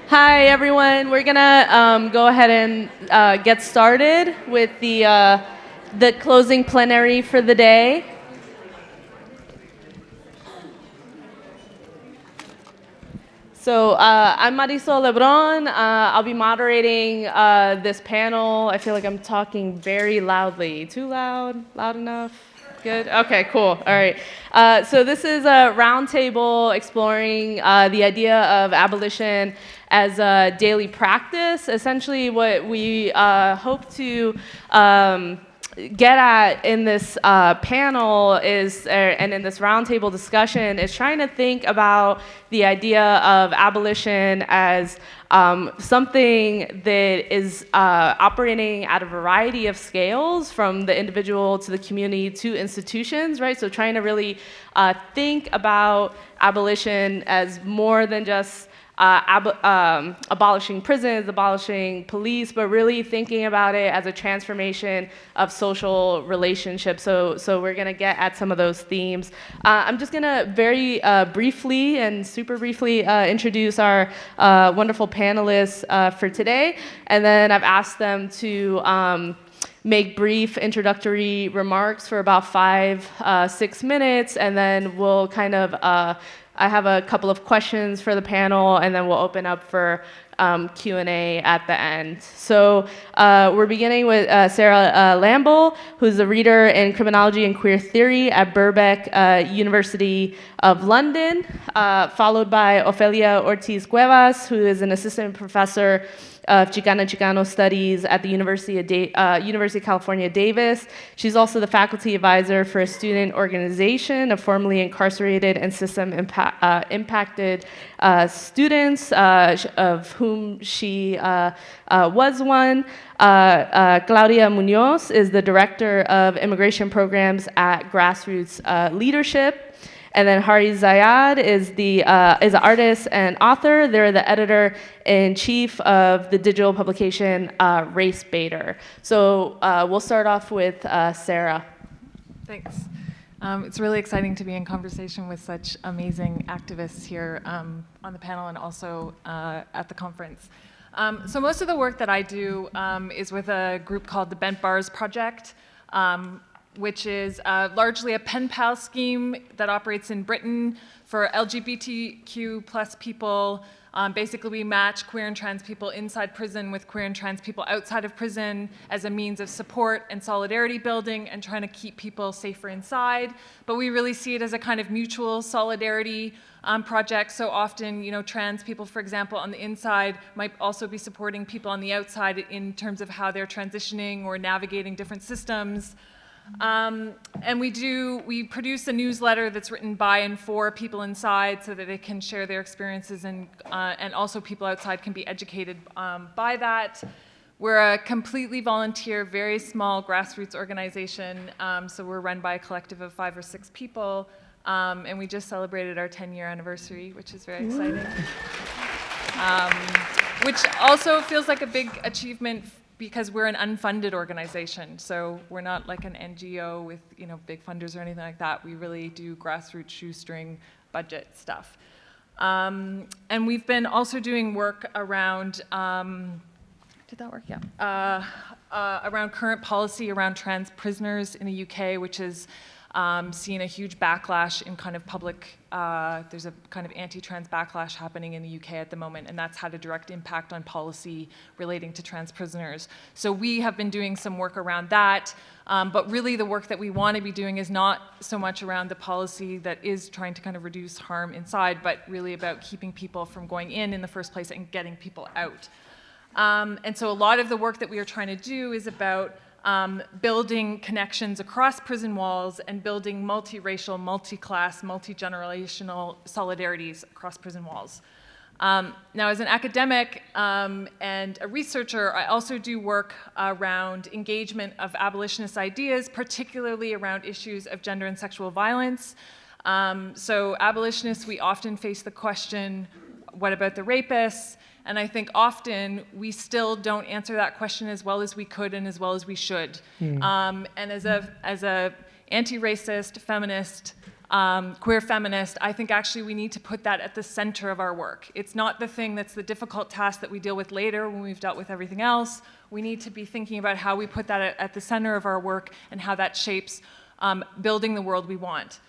Hi, everyone. We're gonna go ahead and get started with the closing plenary for the day. So I'm Marisol LeBrón. I'll be moderating this panel. I feel like I'm talking very loudly. Too loud? Loud enough? Good? Okay, cool. All right. So this is a roundtable exploring the idea of abolition as a daily practice. Essentially, what we hope to get at in this panel is, and in this roundtable discussion, is trying to think about the idea of abolition as something that is operating at a variety of scales, from the individual to the community to institutions, right? So trying to really think about abolition as more than just abolishing prisons, abolishing police, but really thinking about it as a transformation of social relationships. So we're going to get at some of those themes. I'm just going to very briefly and super briefly introduce our wonderful panelists for today, and then I've asked them to make brief introductory remarks for about 5-6 minutes, and then we'll kind of I have a couple of questions for the panel, and then we'll open up for Q&A at the end. So we're beginning with Sarah Lamble, who's a reader in criminology and queer theory at Birkbeck University of London, followed by Ofelia Ortiz Cuevas, who is an assistant professor of Chicano Studies at the University of California, Davis. She's also the faculty advisor for a student organization of formerly incarcerated and system impacted students, of whom she was one. Claudia Muñoz is the director of immigration programs at Grassroots Leadership. And then Hari Ziyad is an artist and author. They're the editor-in-chief of the digital publication Race Baiter. So we'll start off with Sarah. Thanks. It's really exciting to be in conversation with such amazing activists here on the panel and also at the conference. So most of the work that I do is with a group called the Bent Bars Project, which is largely a pen pal scheme that operates in Britain for LGBTQ plus people. Basically, we match queer and trans people inside prison with queer and trans people outside of prison as a means of support and solidarity building and trying to keep people safer inside. But we really see it as a kind of mutual solidarity project. So often, trans people, for example, on the inside might also be supporting people on the outside in terms of how they're transitioning or navigating different systems. And we produce a newsletter that's written by and for people inside so that they can share their experiences and also people outside can be educated by that. We're a completely volunteer, very small grassroots organization, so we're run by a collective of 5 or 6 people, and we just celebrated our 10-year anniversary, which is very exciting. Which also feels like a big achievement because we're an unfunded organization, so we're not like an NGO with big funders or anything like that. We really do grassroots shoestring budget stuff, and we've been also doing work around. Did that work? Yeah. Around current policy around trans prisoners in the UK, which is seen a huge backlash in kind of public, there's a kind of anti-trans backlash happening in the UK at the moment, and that's had a direct impact on policy relating to trans prisoners. So we have been doing some work around that, but really the work that we want to be doing is not so much around the policy that is trying to kind of reduce harm inside, but really about keeping people from going in the first place and getting people out. And so a lot of the work that we are trying to do is about building connections across prison walls and building multiracial, multi-class, multi-generational solidarities across prison walls. Now, as an academic and a researcher, I also do work around engagement of abolitionist ideas, particularly around issues of gender and sexual violence. So abolitionists, we often face the question, what about the rapists? And I think often we still don't answer that question as well as we could and as well as we should. And as a anti-racist, feminist, queer feminist, I think actually we need to put that at the center of our work. It's not the thing that's the difficult task that we deal with later when we've dealt with everything else. We need to be thinking about how we put that at the center of our work and how that shapes building the world we want.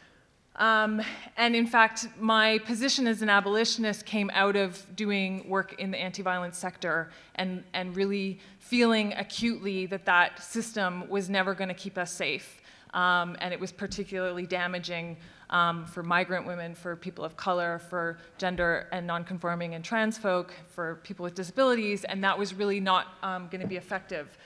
And in fact, my position as an abolitionist came out of doing work in the anti-violence sector and really feeling acutely that that system was never going to keep us safe. And it was particularly damaging for migrant women, for people of color, for gender and nonconforming and trans folk, for people with disabilities, and that was really not going to be effective.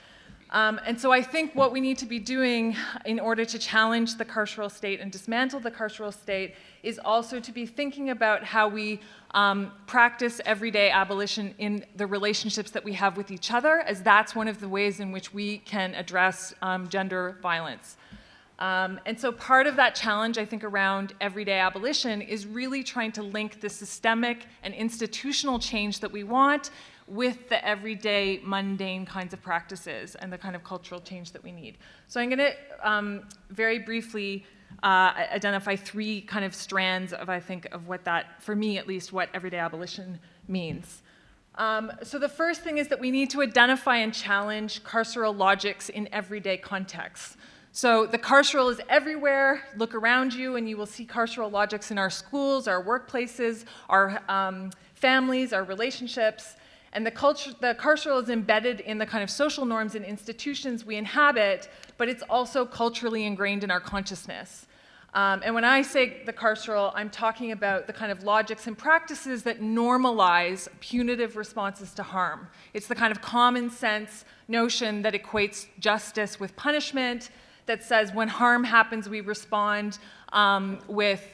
And so I think what we need to be doing in order to challenge the carceral state and dismantle the carceral state is also to be thinking about how we practice everyday abolition in the relationships that we have with each other, as that's one of the ways in which we can address gender violence. And so part of that challenge, I think, around everyday abolition is really trying to link the systemic and institutional change that we want with the everyday mundane kinds of practices and the kind of cultural change that we need. So I'm going to very briefly identify three kind of strands of, I think, of what that, for me at least, what everyday abolition means. So the first thing is that we need to identify and challenge carceral logics in everyday contexts. So the carceral is everywhere. Look around you and you will see carceral logics in our schools, our workplaces, our families, our relationships. And the carceral is embedded in the kind of social norms and institutions we inhabit, but it's also culturally ingrained in our consciousness. And when I say the carceral, I'm talking about the kind of logics and practices that normalize punitive responses to harm. It's the kind of common sense notion that equates justice with punishment, that says when harm happens, we respond with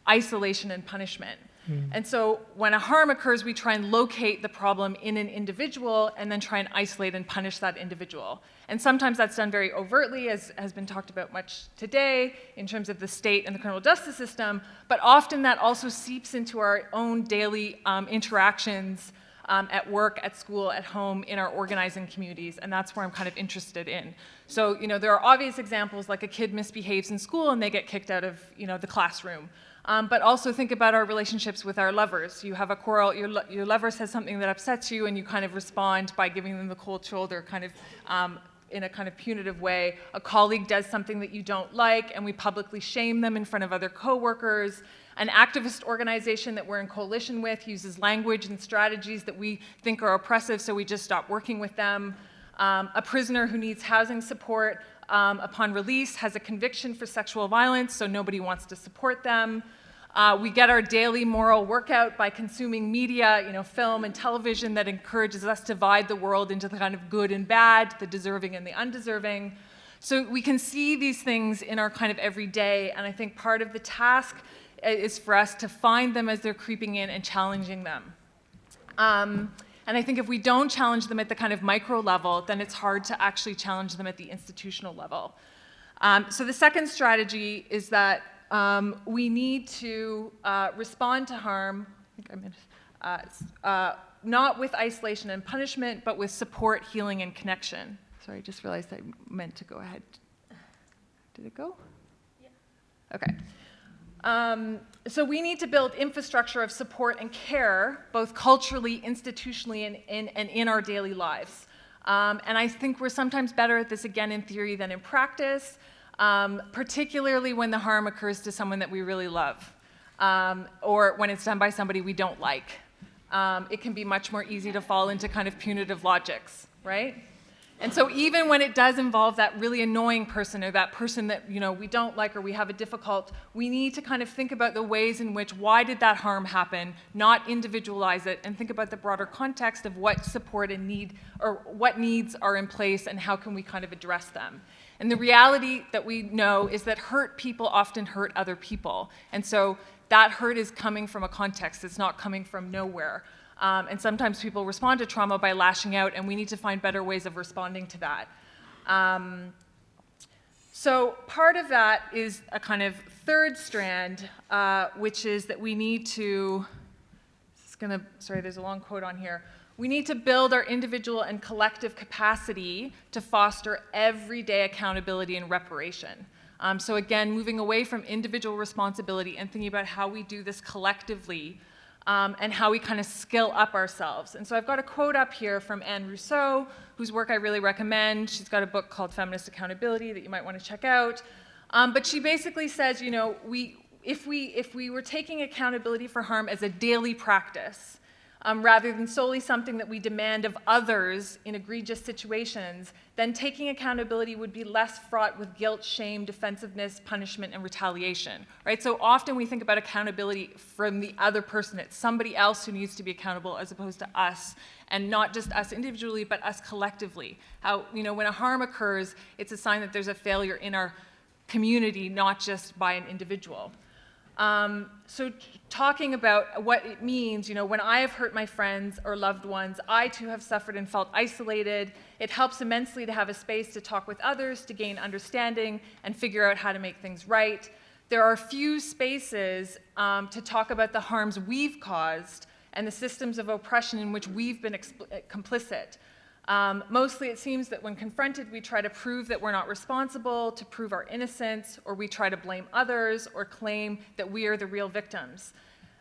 isolation and punishment. And so when a harm occurs, we try and locate the problem in an individual and then try and isolate and punish that individual. And sometimes that's done very overtly, as has been talked about much today, in terms of the state and the criminal justice system, but often that also seeps into our own daily interactions at work, at school, at home, in our organizing communities, and that's where I'm kind of interested in. So, there are obvious examples, like a kid misbehaves in school and they get kicked out of, the classroom. But also think about our relationships with our lovers. You have a quarrel, your lover says something that upsets you, and you kind of respond by giving them the cold shoulder, kind of in a kind of punitive way. A colleague does something that you don't like, and we publicly shame them in front of other coworkers. An activist organization that we're in coalition with uses language and strategies that we think are oppressive, so we just stop working with them. A prisoner who needs housing support upon release has a conviction for sexual violence, so nobody wants to support them. We get our daily moral workout by consuming media, film and television that encourages us to divide the world into the kind of good and bad, the deserving and the undeserving. So we can see these things in our kind of everyday, and I think part of the task is for us to find them as they're creeping in and challenging them. And I think if we don't challenge them at the kind of micro level, then it's hard to actually challenge them at the institutional level. So the second strategy is that we need to respond to harm, not with isolation and punishment, but with support, healing, and connection. Sorry, I just realized I meant to go ahead. Did it go? Yeah. Okay. So we need to build infrastructure of support and care, both culturally, institutionally, and in our daily lives. And I think we're sometimes better at this, again, in theory than in practice, particularly when the harm occurs to someone that we really love, or when it's done by somebody we don't like. It can be much more easy to fall into kind of punitive logics, right? And so even when it does involve that really annoying person or that person that we don't like or we have a difficult, we need to kind of think about the ways in which, why did that harm happen, not individualize it, and think about the broader context of what support and need, or what needs are in place and how can we kind of address them. And the reality that we know is that hurt people often hurt other people. And so that hurt is coming from a context, it's not coming from nowhere. And sometimes people respond to trauma by lashing out, and we need to find better ways of responding to that. So part of that is a kind of third strand, which is that we need to, sorry, there's a long quote on here. We need to build our individual and collective capacity to foster everyday accountability and reparation. So again, moving away from individual responsibility and thinking about how we do this collectively, and how we kind of skill up ourselves. And so I've got a quote up here from Anne Rousseau, whose work I really recommend. She's got a book called Feminist Accountability that you might want to check out. But she basically says, you know, if we were taking accountability for harm as a daily practice, rather than solely something that we demand of others in egregious situations, then taking accountability would be less fraught with guilt, shame, defensiveness, punishment, and retaliation, right? So often we think about accountability from the other person. It's somebody else who needs to be accountable as opposed to us, and not just us individually, but us collectively. How, you know, when a harm occurs, it's a sign that there's a failure in our community, not just by an individual. So talking about what it means, you know, when I have hurt my friends or loved ones, I too have suffered and felt isolated. It helps immensely to have a space to talk with others, to gain understanding, and figure out how to make things right. There are few spaces to talk about the harms we've caused and the systems of oppression in which we've been complicit. Mostly it seems that when confronted, we try to prove that we're not responsible, to prove our innocence, or we try to blame others or claim that we are the real victims.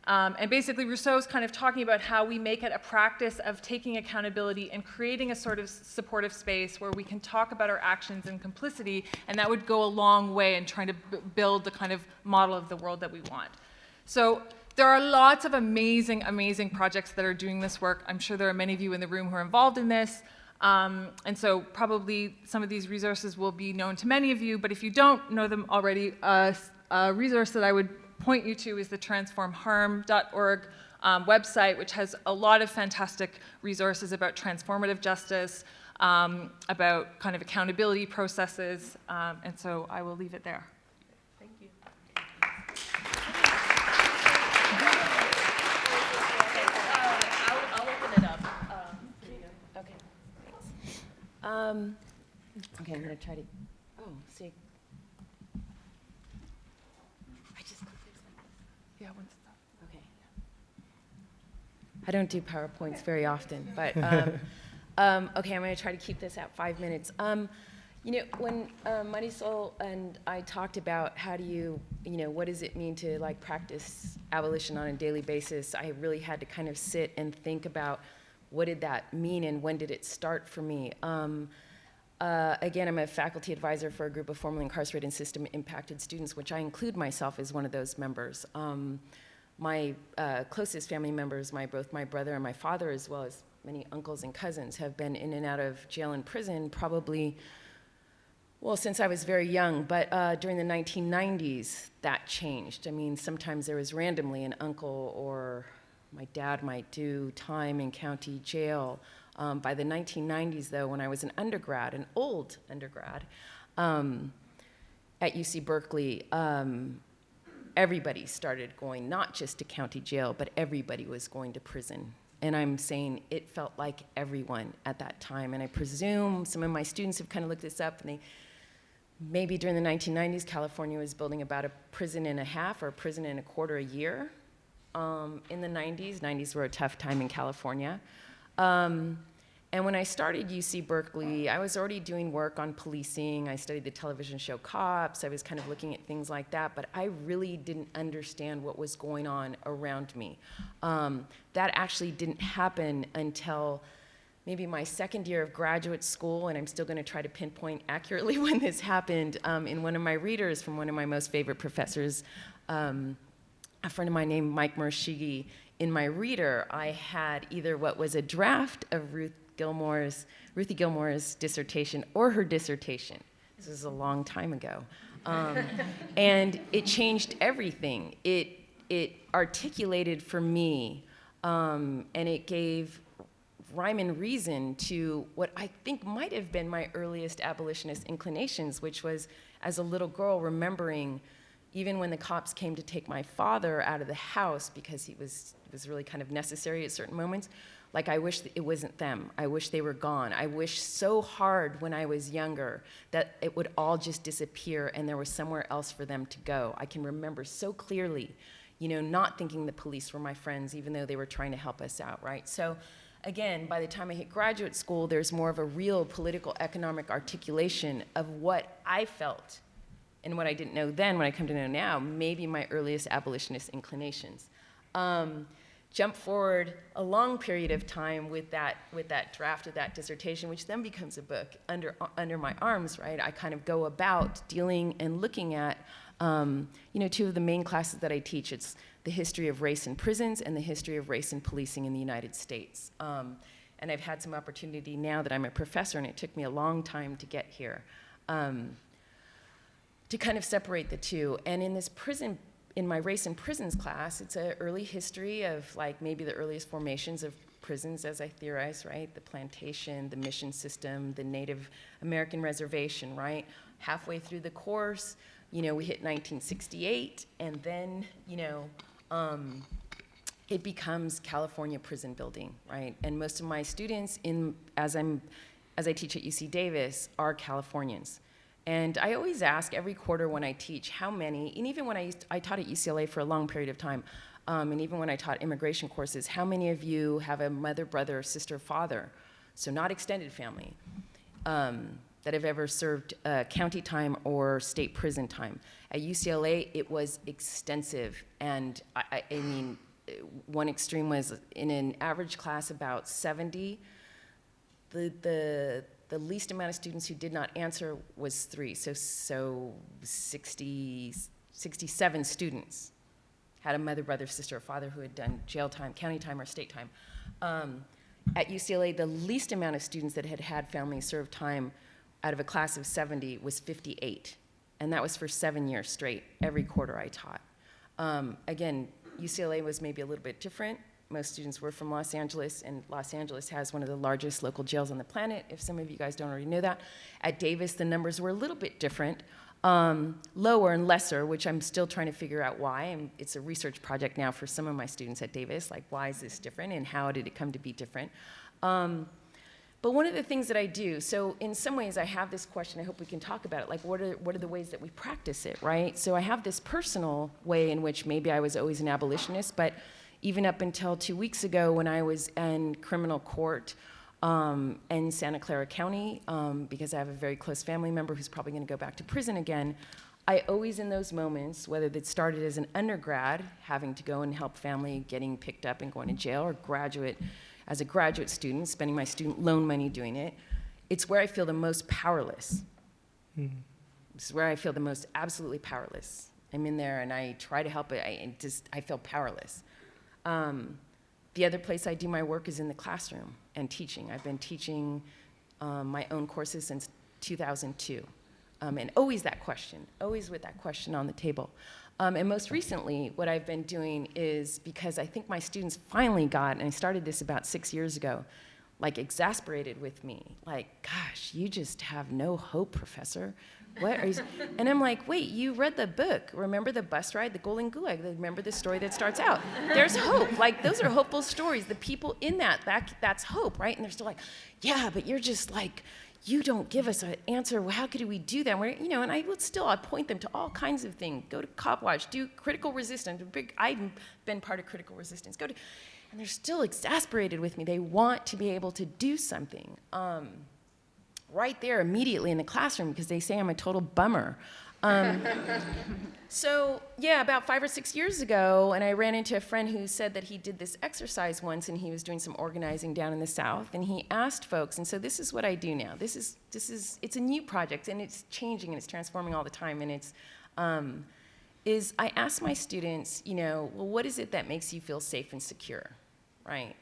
And basically Rousseau's kind of talking about how we make it a practice of taking accountability and creating a sort of supportive space where we can talk about our actions and complicity, and that would go a long way in trying to build the kind of model of the world that we want. So there are lots of amazing, amazing projects that are doing this work. I'm sure there are many of you in the room who are involved in this. And so probably some of these resources will be known to many of you, but if you don't know them already, a resource that I would point you to is the transformharm.org website, which has a lot of fantastic resources about transformative justice, about kind of accountability processes, and so I will leave it there. Thank you. I'll open it up. Okay, thanks. Okay, I'm gonna try to, oh, see. I just click this like this. Yeah, once it's up. Okay. I don't do PowerPoints very often, but, okay, I'm gonna try to keep this at 5 minutes. You know, when Marisol and I talked about how do you know, what does it mean to like practice abolition on a daily basis, I really had to kind of sit and think about what did that mean and when did it start for me. Again, I'm a faculty advisor for a group of formerly incarcerated and system-impacted students, which I include myself as one of those members. My closest family members, both my brother and my father, as well as many uncles and cousins, have been in and out of jail and prison probably, well, since I was very young, but during the 1990s, that changed. I mean, sometimes there was randomly an uncle or my dad might do time in county jail. By the 1990s, though, when I was an undergrad, an old undergrad, at UC Berkeley, everybody started going not just to county jail, but everybody was going to prison. And I'm saying it felt like everyone at that time. And I presume some of my students have kind of looked this up, and maybe during the 1990s, California was building about a prison and a half or a prison and a quarter a year. In the 90s were a tough time in California. And when I started UC Berkeley, I was already doing work on policing. I studied the television show Cops. I was kind of looking at things like that, but I really didn't understand what was going on around me. That actually didn't happen until maybe my second year of graduate school, and I'm still going to try to pinpoint accurately when this happened. In one of my readers from one of my most favorite professors, a friend of mine named Mike Murashige, in my reader, I had either what was a draft of Ruthie Gilmore's dissertation or her dissertation. This was a long time ago. And it changed everything. It articulated for me, and it gave rhyme and reason to what I think might have been my earliest abolitionist inclinations, which was, as a little girl, remembering even when the cops came to take my father out of the house because it was really kind of necessary at certain moments, like I wish it wasn't them. I wish they were gone. I wish so hard when I was younger that it would all just disappear and there was somewhere else for them to go. I can remember so clearly, you know, not thinking the police were my friends even though they were trying to help us out, right? So again, by the time I hit graduate school, there's more of a real political economic articulation of what I felt and what I didn't know then, what I come to know now, maybe my earliest abolitionist inclinations. Jump forward a long period of time with that draft of that dissertation, which then becomes a book under my arms, right? I kind of go about dealing and looking at, two of the main classes that I teach. It's the history of race in prisons and the history of race in policing in the United States. And I've had some opportunity now that I'm a professor, and it took me a long time to get here, to kind of separate the two. And in my race in prisons class, it's an early history of like maybe the earliest formations of prisons, as I theorize, right? The plantation, the mission system, the Native American reservation, right? Halfway through the course, we hit 1968, and then, it becomes California prison building, right? And most of my students, as I teach at UC Davis, are Californians. And I always ask every quarter when I teach how many, and even when I taught at UCLA for a long period of time, and even when I taught immigration courses, how many of you have a mother, brother, sister, father, so not extended family, that have ever served county time or state prison time? At UCLA, it was extensive, and I mean, one extreme was in an average class about 70. The least amount of students who did not answer was 3, so 67 students had a mother, brother, sister, or father who had done jail time, county time, or state time. At UCLA, the least amount of students that had had family served time out of a class of 70 was 58, and that was for 7 years straight, every quarter I taught. Again, UCLA was maybe a little bit different. Most students were from Los Angeles, and Los Angeles has one of the largest local jails on the planet, if some of you guys don't already know that. At Davis, the numbers were a little bit different, lower and lesser, which I'm still trying to figure out why. And it's a research project now for some of my students at Davis, like why is this different and how did it come to be different? But one of the things that I do, so in some ways I have this question, I hope we can talk about it, like what are the ways that we practice it, right? So I have this personal way in which maybe I was always an abolitionist, but even up until 2 weeks ago when I was in criminal court in Santa Clara County, because I have a very close family member who's probably gonna go back to prison again, I always in those moments, whether that started as an undergrad, having to go and help family getting picked up and going to jail, or as a graduate student, spending my student loan money doing it, it's where I feel the most powerless. This is where I feel the most absolutely powerless. I'm in there and I try to help it, I feel powerless. The other place I do my work is in the classroom and teaching. I've been teaching my own courses since 2002. And always that question, always with that question on the table. And most recently, what I've been doing is, because I think my students finally got, and I started this about 6 years ago, like exasperated with me. Like, gosh, you just have no hope, professor. What are you? And I'm like, wait, you read the book. Remember the bus ride, the Golden Gulag? Remember the story that starts out? There's hope. Like, those are hopeful stories. The people in that's hope, right? And they're still like, yeah, but you're just like, you don't give us an answer. Well, how could we do that? And I'd point them to all kinds of things. Go to Cop Watch, do critical resistance. I've been part of critical resistance. And they're still exasperated with me. They want to be able to do something. Right there immediately in the classroom, because they say I'm a total bummer. So yeah, about 5 or 6 years ago, and I ran into a friend who said that he did this exercise once, and he was doing some organizing down in the South, and he asked folks, and so this is what I do now. It's a new project, and it's changing, and it's transforming all the time, and I ask my students, well, what is it that makes you feel safe and secure, right?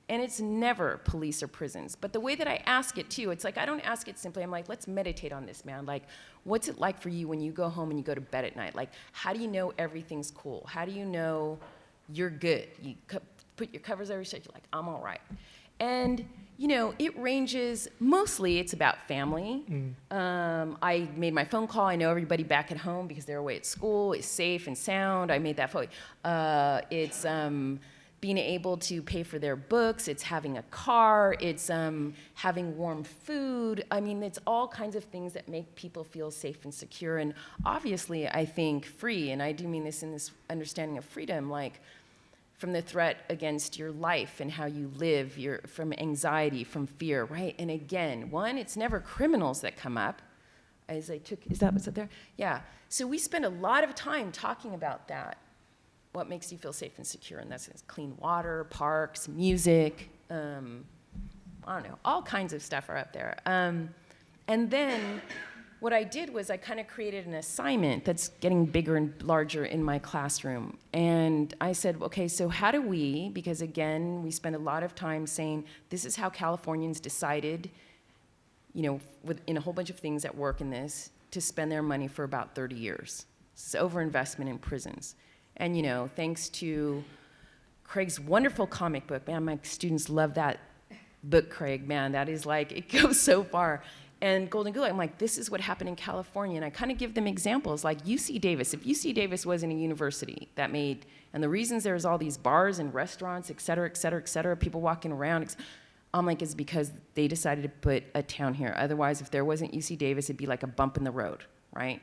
And it's never police or prisons. But the way that I ask it too, it's like, I don't ask it simply, I'm like, let's meditate on this, man. Like, what's it like for you when you go home and you go to bed at night? Like, how do you know everything's cool? How do you know you're good? You put your covers over your shirt, you're like, I'm all right. And, it ranges, mostly it's about family. I made my phone call, I know everybody back at home because they're away at school, it's safe and sound, I made that phone. It's being able to pay for their books, it's having a car, it's having warm food. I mean, it's all kinds of things that make people feel safe and secure, and obviously, I think free, and I do mean this in this understanding of freedom, like from the threat against your life and how you live, from anxiety, from fear, right? And again, one, it's never criminals that come up. as I took, is that what's up there? Yeah. So we spend a lot of time talking about that. What makes you feel safe and secure? And that's clean water, parks, music, I don't know, all kinds of stuff are up there. And then what I did was I kind of created an assignment that's getting bigger and larger in my classroom. And I said, okay, so how do we, because again, we spend a lot of time saying, this is how Californians decided, you know, in a whole bunch of things that work in this, to spend their money for about 30 years. It's overinvestment in prisons. And, you know, thanks to Craig's wonderful comic book, man, my students love that book, Craig, man, that is like, it goes so far. And Golden Gula, I'm like, this is what happened in California. And I kind of give them examples, like UC Davis. If UC Davis wasn't a university that made, and the reasons there's all these bars and restaurants, et cetera, et cetera, et cetera, people walking around, I'm like, it's because they decided to put a town here. Otherwise, if there wasn't UC Davis, it'd be like a bump in the road, right?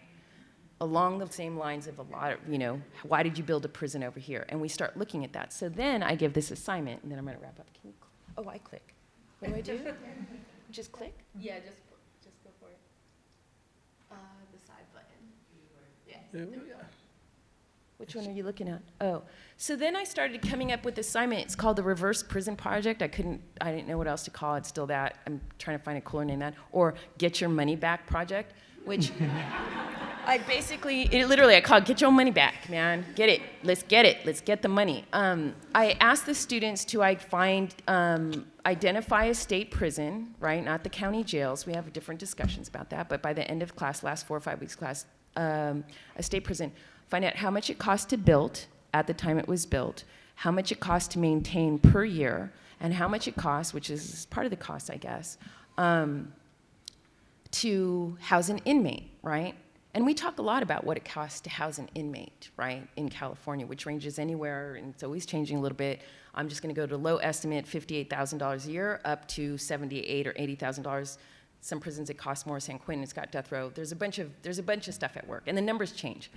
Along the same lines of a lot of, you know, why did you build a prison over here? And we start looking at that. So then I give this assignment, and then I'm going to wrap up. Can you oh, I click. What do I do? Just click? Yeah, just go for it. The side button. Yeah. There we go. Which one are you looking at? Oh, so then I started coming up with assignment. It's called the Reverse Prison Project. I didn't know what else to call it. Still that. I'm trying to find a cooler name than that. Or Get Your Money Back Project, which I call it Get Your Money Back, man. Get it. Let's get it. Let's get the money. I asked the students to identify a state prison, right? Not the county jails. We have different discussions about that. But by the end of class, last 4 or 5 weeks class, a state prison. Find out how much it cost to build at the time it was built, how much it cost to maintain per year, and how much it costs, which is part of the cost, I guess, to house an inmate, right? And we talk a lot about what it costs to house an inmate, right, in California, which ranges anywhere, and it's always changing a little bit. I'm just going to go to low estimate, $58,000 a year, up to $78,000 or $80,000. Some prisons it costs more. San Quentin, it's got death row. There's a bunch of stuff at work, and the numbers change.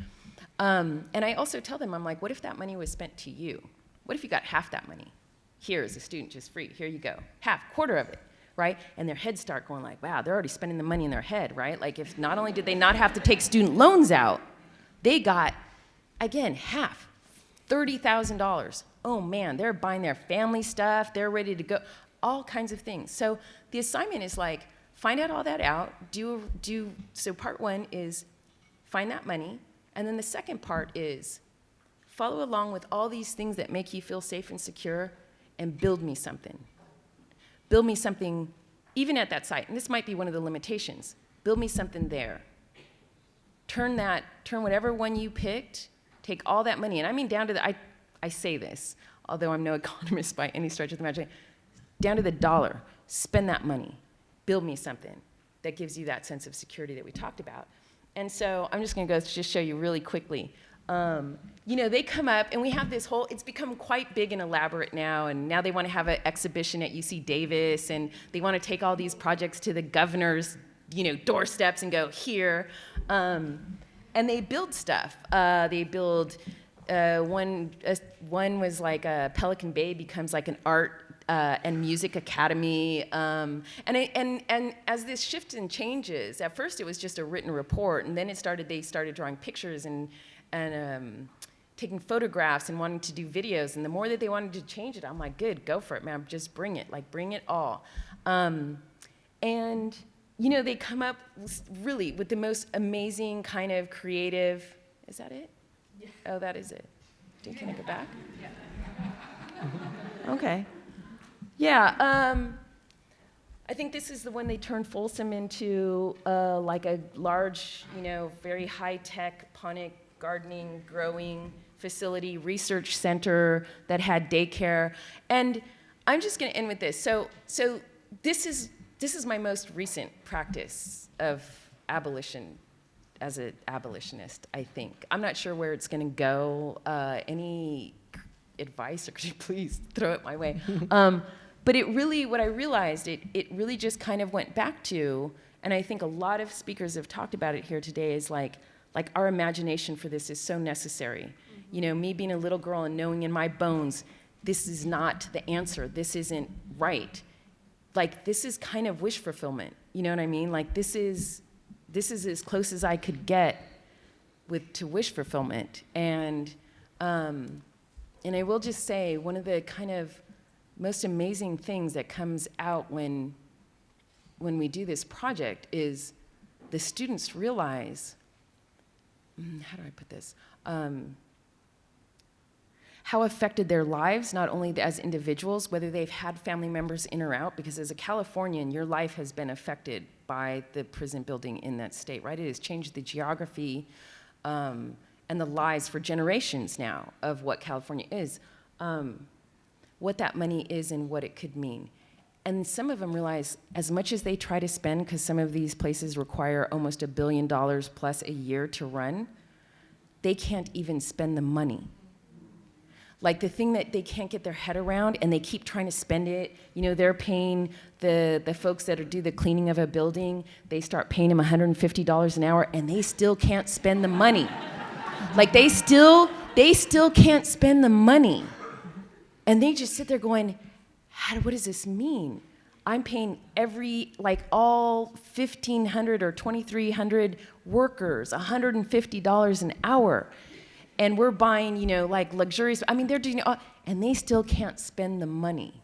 And I also tell them, I'm like, what if that money was spent to you? What if you got half that money? Here as a student, just free. Here you go, half, quarter of it. Right? And their heads start going like, wow, they're already spending the money in their head, right? Like if not only did they not have to take student loans out, they got, again, half, $30,000. Oh man, they're buying their family stuff, they're ready to go, all kinds of things. So the assignment is like, find out all that out, so part one is find that money, and then the second part is follow along with all these things that make you feel safe and secure and build me something. Build me something, even at that site, and this might be one of the limitations. Build me something there. Turn whatever one you picked, take all that money, and I mean down to the, I say this, although I'm no economist by any stretch of the imagination, down to the dollar. Spend that money. Build me something that gives you that sense of security that we talked about. And so I'm just going to go just show you really quickly. You know, they come up, and we have this whole, it's become quite big and elaborate now, and now they want to have an exhibition at UC Davis, and they want to take all these projects to the governor's, you know, doorsteps and go, here. And they build stuff. They build, one was like Pelican Bay becomes like an art and music academy. And as this shifts and changes, at first it was just a written report, and then they started drawing pictures and taking photographs and wanting to do videos. And the more that they wanted to change it, I'm like, good, go for it, man. Just bring it, like bring it all. And you know, they come up really with the most amazing kind of creative, is that it? Yeah. Oh, that is it. Can I go back? Yeah. Okay. Yeah, I think this is the one they turned Folsom into like a large, you know, very high-tech ponic gardening, growing facility, research center that had daycare. And I'm just going to end with this. So this is my most recent practice of abolition as an abolitionist, I think. I'm not sure where it's going to go. Any advice, or could you please throw it my way? But it really, what I realized, it really just kind of went back to, and I think a lot of speakers have talked about it here today, is like our imagination for this is so necessary. Mm-hmm. You know, me being a little girl and knowing in my bones, this is not the answer, this isn't right. Like, this is kind of wish fulfillment, you know what I mean? Like, this is this is as close as I could get to wish fulfillment. And I will just say, one of the kind of most amazing things that comes out when we do this project is the students realize, how do I put this? How affected their lives, not only as individuals, whether they've had family members in or out, because as a Californian, your life has been affected by the prison building in that state, right? It has changed the geography and the lives for generations now of what California is, what that money is and what it could mean. And some of them realize, as much as they try to spend, because some of these places require almost $1 billion plus a year to run, they can't even spend the money. Like the thing that they can't get their head around, and they keep trying to spend it. You know, they're paying the folks that do the cleaning of a building, they start paying them $150 an hour, and they still can't spend the money. Like they still can't spend the money. And they just sit there going, what does this mean? I'm paying all 1,500 or 2,300 workers $150 an hour. And we're buying, like luxurious, they're doing, and they still can't spend the money.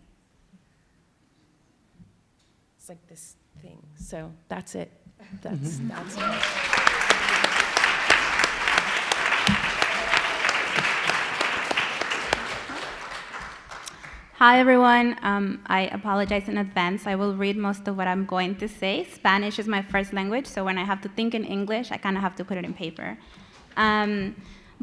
It's like this thing. So that's it. That's it. Hi, everyone. I apologize in advance. I will read most of what I'm going to say. Spanish is my first language, so when I have to think in English, I kind of have to put it in paper.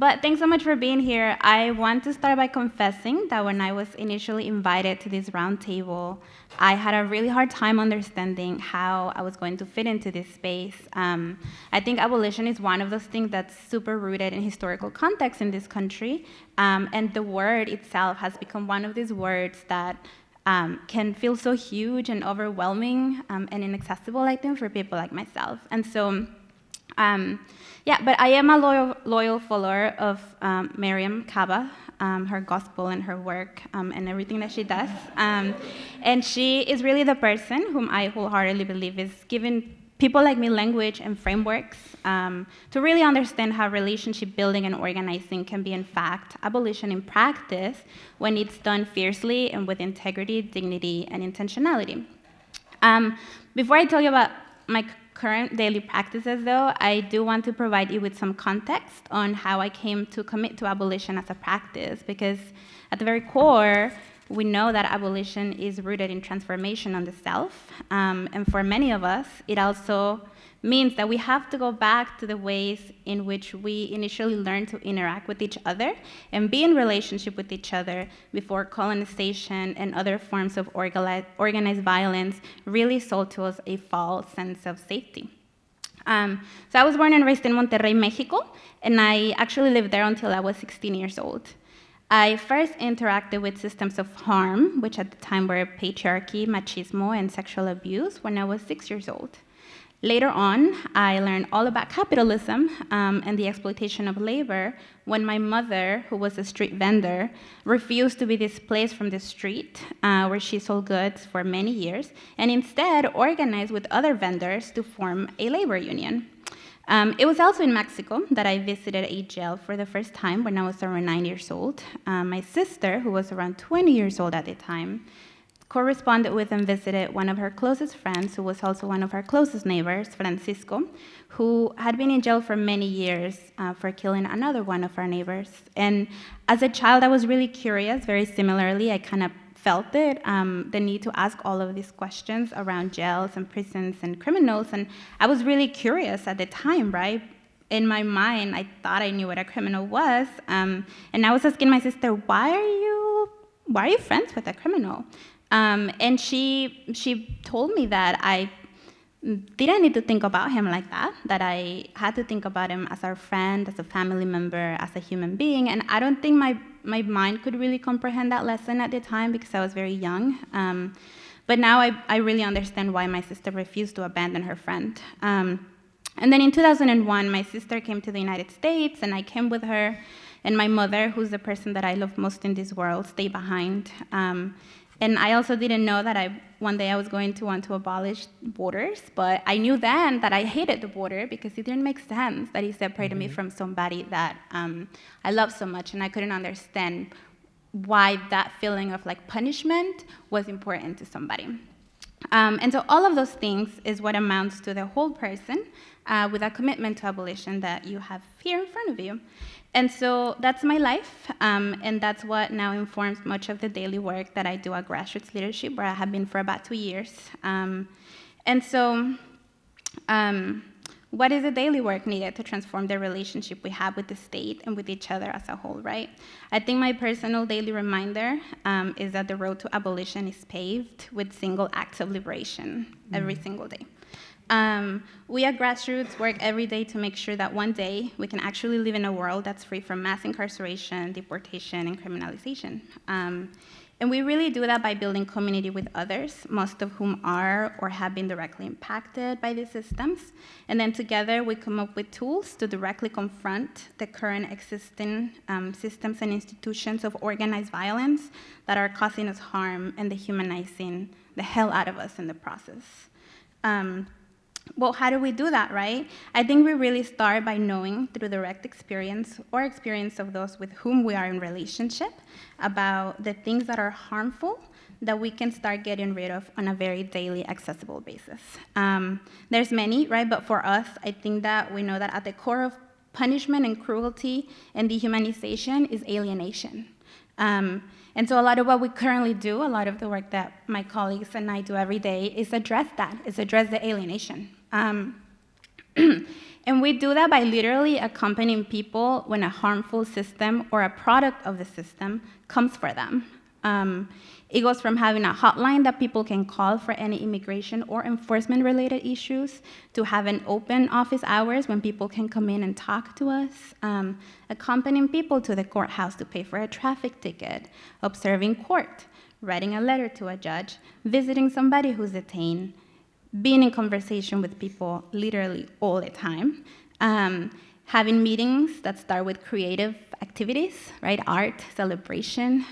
But thanks so much for being here. I want to start by confessing that when I was initially invited to this roundtable, I had a really hard time understanding how I was going to fit into this space. I think abolition is one of those things that's super rooted in historical context in this country, and the word itself has become one of these words that can feel so huge and overwhelming and inaccessible, I think, for people like myself. And so, but I am a loyal follower of Miriam Kaba, her gospel and her work and everything that she does. And she is really the person whom I wholeheartedly believe is giving people like me language and frameworks to really understand how relationship building and organizing can be, in fact, abolition in practice when it's done fiercely and with integrity, dignity, and intentionality. Before I tell you about my current daily practices, though, I do want to provide you with some context on how I came to commit to abolition as a practice, because at the very core, we know that abolition is rooted in transformation on the self, and for many of us, it also means that we have to go back to the ways in which we initially learned to interact with each other and be in relationship with each other before colonization and other forms of organized violence really sold to us a false sense of safety. So I was born and raised in Monterrey, Mexico, and I actually lived there until I was 16 years old. I first interacted with systems of harm, which at the time were patriarchy, machismo, and sexual abuse, when I was 6 years old. Later on, I learned all about capitalism and the exploitation of labor when my mother, who was a street vendor, refused to be displaced from the street where she sold goods for many years, and instead organized with other vendors to form a labor union. It was also in Mexico that I visited a jail for the first time when I was around 9 years old. My sister, who was around 20 years old at the time, corresponded with and visited one of her closest friends, who was also one of her closest neighbors, Francisco, who had been in jail for many years for killing another one of our neighbors. And as a child, I was really curious. Very similarly, I kind of felt it, the need to ask all of these questions around jails and prisons and criminals. And I was really curious at the time, right? In my mind, I thought I knew what a criminal was. And I was asking my sister, why are you friends with a criminal? And she told me that I didn't need to think about him like that I had to think about him as our friend, as a family member, as a human being. And I don't think my mind could really comprehend that lesson at the time because I was very young. But now I really understand why my sister refused to abandon her friend. And then in 2001, my sister came to the United States, and I came with her. And my mother, who's the person that I love most in this world, stayed behind. And I also didn't know that one day I was going to want to abolish borders, but I knew then that I hated the border because it didn't make sense that it separated me from somebody that I love so much, and I couldn't understand why that feeling of like punishment was important to somebody. And so all of those things is what amounts to the whole person with a commitment to abolition that you have here in front of you. And so that's my life, and that's what now informs much of the daily work that I do at Grassroots Leadership, where I have been for about 2 years. And so what is the daily work needed to transform the relationship we have with the state and with each other as a whole, right? I think my personal daily reminder is that the road to abolition is paved with single acts of liberation every single day. We at Grassroots work every day to make sure that one day we can actually live in a world that's free from mass incarceration, deportation, and criminalization. And we really do that by building community with others, most of whom are or have been directly impacted by these systems. And then together we come up with tools to directly confront the current existing systems and institutions of organized violence that are causing us harm and dehumanizing the hell out of us in the process. Well, how do we do that, right? I think we really start by knowing through direct experience or experience of those with whom we are in relationship about the things that are harmful that we can start getting rid of on a very daily, accessible basis. There's many, right? But for us, I think that we know that at the core of punishment and cruelty and dehumanization is alienation. And so a lot of what we currently do, a lot of the work that my colleagues and I do every day is address that, is address the alienation. And we do that by literally accompanying people when a harmful system or a product of the system comes for them. It goes from having a hotline that people can call for any immigration or enforcement-related issues to having open office hours when people can come in and talk to us, accompanying people to the courthouse to pay for a traffic ticket, observing court, writing a letter to a judge, visiting somebody who's detained, being in conversation with people literally all the time, having meetings that start with creative activities, right? Art, celebration,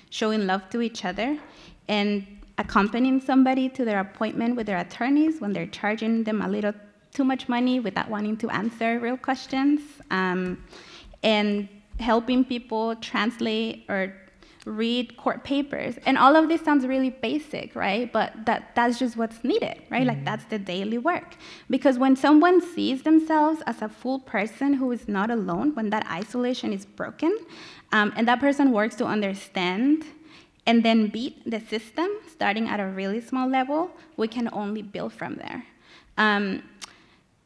showing love to each other, and accompanying somebody to their appointment with their attorneys when they're charging them a little too much money without wanting to answer real questions, and helping people translate or read court papers. And all of this sounds really basic, right? But that's just what's needed, right? Like that's the daily work. Because when someone sees themselves as a full person who is not alone, when that isolation is broken, and that person works to understand and then beat the system, starting at a really small level, we can only build from there. And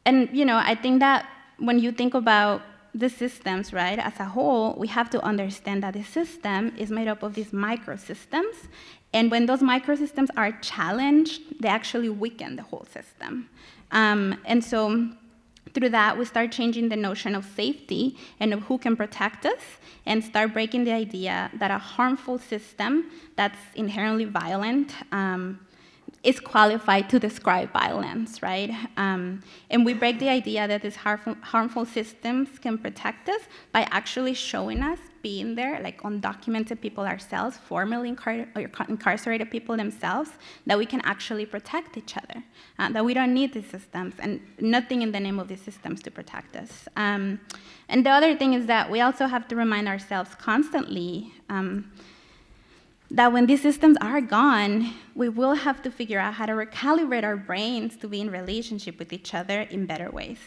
I think that when you think about the systems, right, as a whole, we have to understand that the system is made up of these microsystems, and when those microsystems are challenged, they actually weaken the whole system. And so through that, we start changing the notion of safety and of who can protect us, and start breaking the idea that a harmful system that's inherently violent is qualified to describe violence, right? And we break the idea that these harmful systems can protect us by actually showing us being there, like undocumented people ourselves, formerly incarcerated people themselves, that we can actually protect each other, that we don't need these systems, and nothing in the name of these systems to protect us. And the other thing is that we also have to remind ourselves constantly that when these systems are gone, we will have to figure out how to recalibrate our brains to be in relationship with each other in better ways.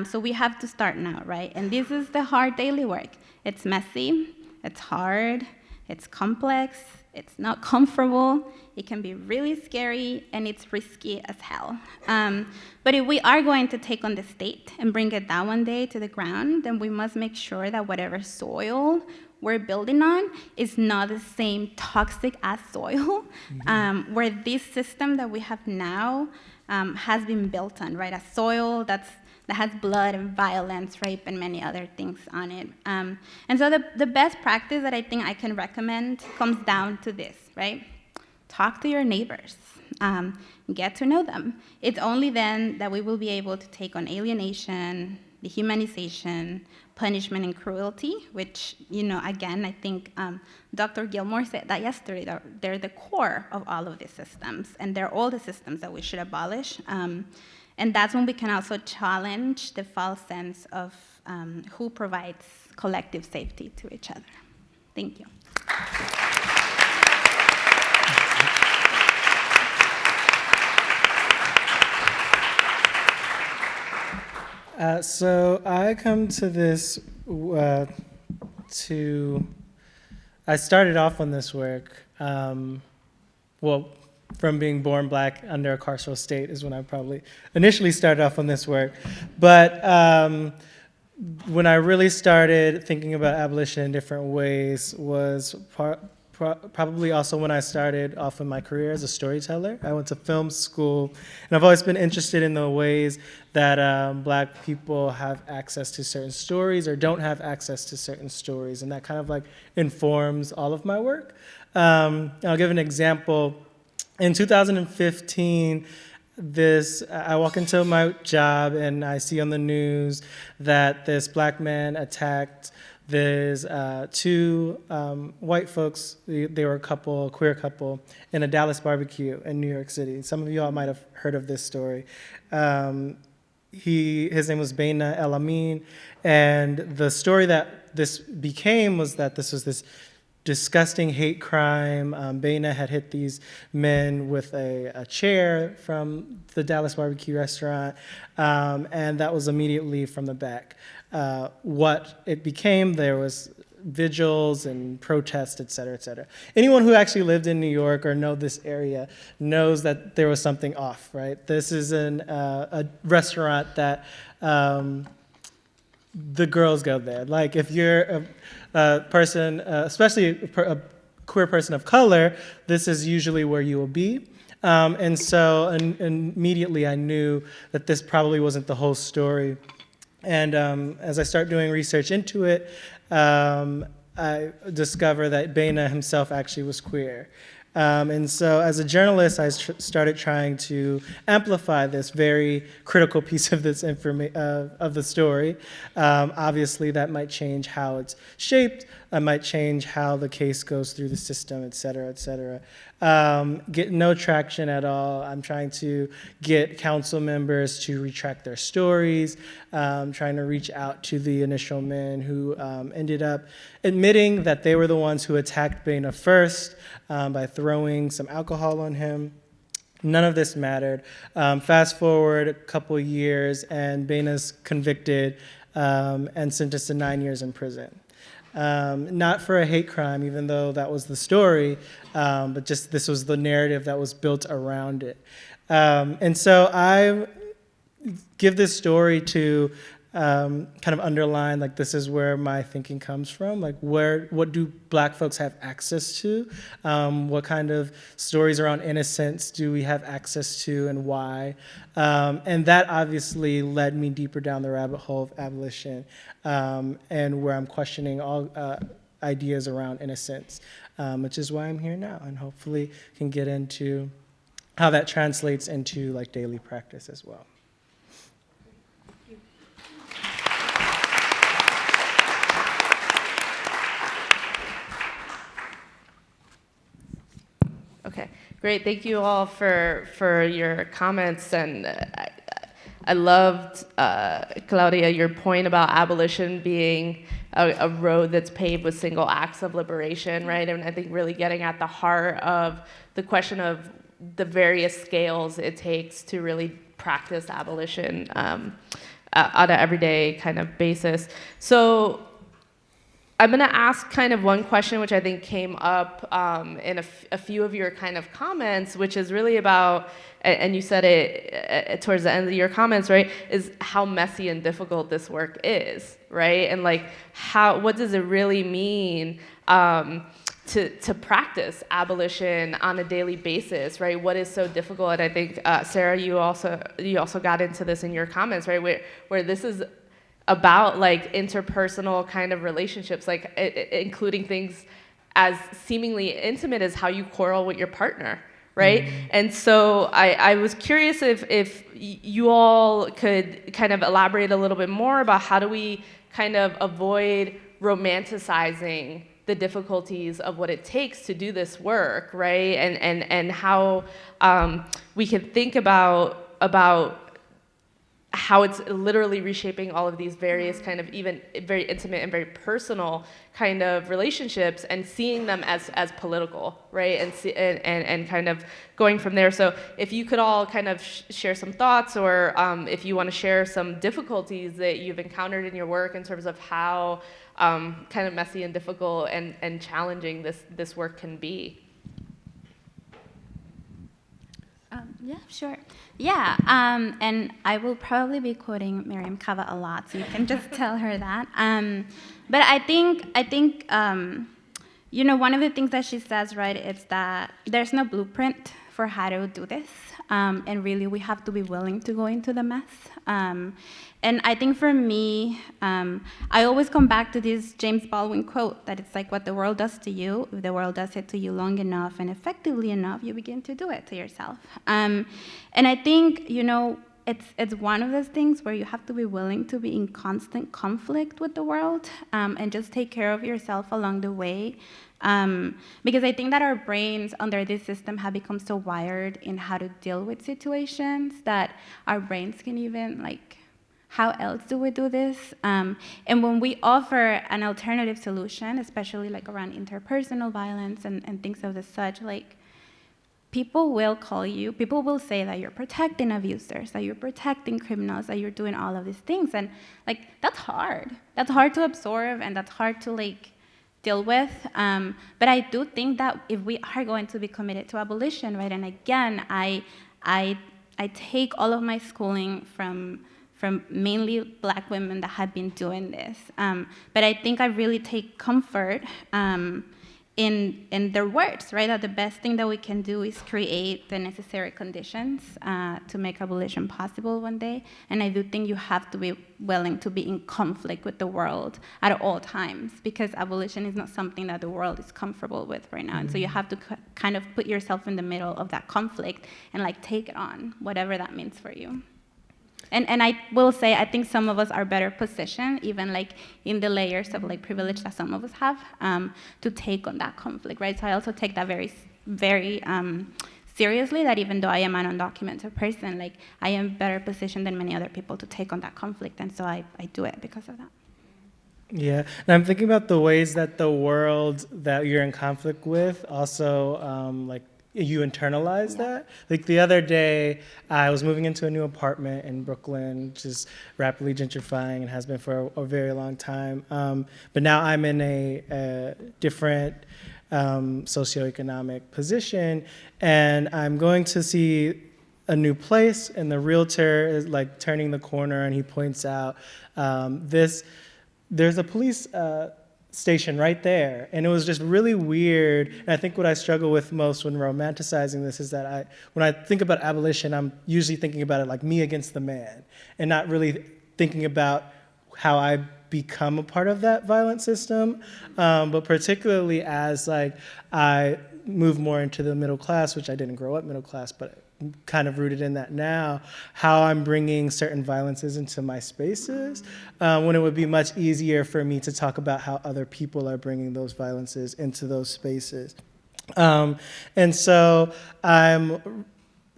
So we have to start now, right? And this is the hard daily work. It's messy, it's hard, it's complex, it's not comfortable, it can be really scary, and it's risky as hell. But if we are going to take on the state and bring it down one day to the ground, then we must make sure that whatever soil we're building on is not the same toxic as soil, where this system that we have now has been built on, right? A soil that has blood and violence, rape, and many other things on it. And so the best practice that I think I can recommend comes down to this, right? Talk to your neighbors. Get to know them. It's only then that we will be able to take on alienation, dehumanization, punishment, and cruelty, which, again, I think Dr. Gilmore said that yesterday, that they're the core of all of these systems, and they're all the systems that we should abolish. And that's when we can also challenge the false sense of who provides collective safety to each other. Thank you. So I come to this I started off on this work, from being born Black under a carceral state is when I probably initially started off on this work. But when I really started thinking about abolition in different ways was probably also when I started off in my career as a storyteller. I went to film school, and I've always been interested in the ways that Black people have access to certain stories or don't have access to certain stories, and that kind of like informs all of my work. I'll give an example. In 2015, I walk into my job and I see on the news that this Black man attacked these two white folks. They were a queer couple, in a Dallas barbecue in New York City. Some of you all might have heard of this story. His name was Beina El Amin, and the story that this became was that this was this disgusting hate crime. Beina had hit these men with a chair from the Dallas barbecue restaurant, and that was immediately from the back. What it became, there was vigils and protests, et cetera, et cetera. Anyone who actually lived in New York or know this area knows that there was something off, right? This is a restaurant that the girls go there. Like if you're a person, especially a queer person of color, this is usually where you will be. And so immediately I knew that this probably wasn't the whole story. And as I start doing research into it, I discover that Beina himself actually was queer. And so as a journalist, I started trying to amplify this very critical piece of this of the story. Obviously, that might change how it's shaped. It might change how the case goes through the system, et cetera, et cetera. Get no traction at all. I'm trying to get council members to retract their stories, trying to reach out to the initial men who ended up admitting that they were the ones who attacked Beina first by throwing some alcohol on him. None of this mattered. Fast forward a couple years, and Beina's convicted and sentenced to 9 years in prison. Not for a hate crime, even though that was the story, but just this was the narrative that was built around it. And so I give this story to kind of underline, like, this is where my thinking comes from. Like, what do Black folks have access to? What kind of stories around innocence do we have access to, and why? And that obviously led me deeper down the rabbit hole of abolition, and where I'm questioning all ideas around innocence, which is why I'm here now, and hopefully can get into how that translates into like daily practice as well. Okay, great. Thank you all for your comments, and I loved, Claudia, your point about abolition being a road that's paved with single acts of liberation, right? And I think really getting at the heart of the question of the various scales it takes to really practice abolition on an everyday kind of basis. So I'm going to ask kind of one question which I think came up in a few of your kind of comments, which is really about, and you said it towards the end of your comments, right, is how messy and difficult this work is, right? And like, what does it really mean to practice abolition on a daily basis, right? What is so difficult? And I think, Sarah, you also got into this in your comments, right, where this is about like interpersonal kind of relationships, like including things as seemingly intimate as how you quarrel with your partner, right? And so I was curious if you all could kind of elaborate a little bit more about how do we kind of avoid romanticizing the difficulties of what it takes to do this work, right? And how we can think about how it's literally reshaping all of these various kind of even very intimate and very personal kind of relationships and seeing them as political, right? And kind of going from there. So if you could all kind of share some thoughts, or if you want to share some difficulties that you've encountered in your work in terms of how kind of messy and difficult and challenging this work can be. Yeah, sure. Yeah, and I will probably be quoting Miriam Cava a lot, so you can just tell her that. But I think you know, one of the things that she says, right, is that there's no blueprint for how to do this, and really we have to be willing to go into the mess. And I think for me, I always come back to this James Baldwin quote that it's like what the world does to you, if the world does it to you long enough and effectively enough, you begin to do it to yourself. And I think, you know, it's one of those things where you have to be willing to be in constant conflict with the world, and just take care of yourself along the way. Because I think that our brains under this system have become so wired in how to deal with situations that our brains can even, like, how else do we do this? And when we offer an alternative solution, especially like around interpersonal violence and things of the such, like, people will call you, people will say that you're protecting abusers, that you're protecting criminals, that you're doing all of these things. And like, that's hard. That's hard to absorb, and that's hard to like deal with. But I do think that if we are going to be committed to abolition, right? And again, I take all of my schooling from mainly Black women that have been doing this. But I think I really take comfort in their words, right? That the best thing that we can do is create the necessary conditions to make abolition possible one day. And I do think you have to be willing to be in conflict with the world at all times, because abolition is not something that the world is comfortable with right now. And so you have to kind of put yourself in the middle of that conflict and like take it on, whatever that means for you. And I will say, I think some of us are better positioned, even like in the layers of like privilege that some of us have, to take on that conflict, right? So I also take that very, very seriously, that even though I am an undocumented person, like I am better positioned than many other people to take on that conflict, and so I do it because of that. Yeah, and I'm thinking about the ways that the world that you're in conflict with also like you internalize that. Like the other day, I was moving into a new apartment in Brooklyn, which is rapidly gentrifying and has been for a very long time. But now I'm in a different socioeconomic position, and I'm going to see a new place, and the realtor is like turning the corner, and he points out there's a police station right there. And it was just really weird. And I think what I struggle with most when romanticizing this is that when I think about abolition, I'm usually thinking about it like me against the man, and not really thinking about how I become a part of that violent system. But particularly as like I move more into the middle class, which I didn't grow up middle class, but kind of rooted in that now, how I'm bringing certain violences into my spaces, when it would be much easier for me to talk about how other people are bringing those violences into those spaces. And so I'm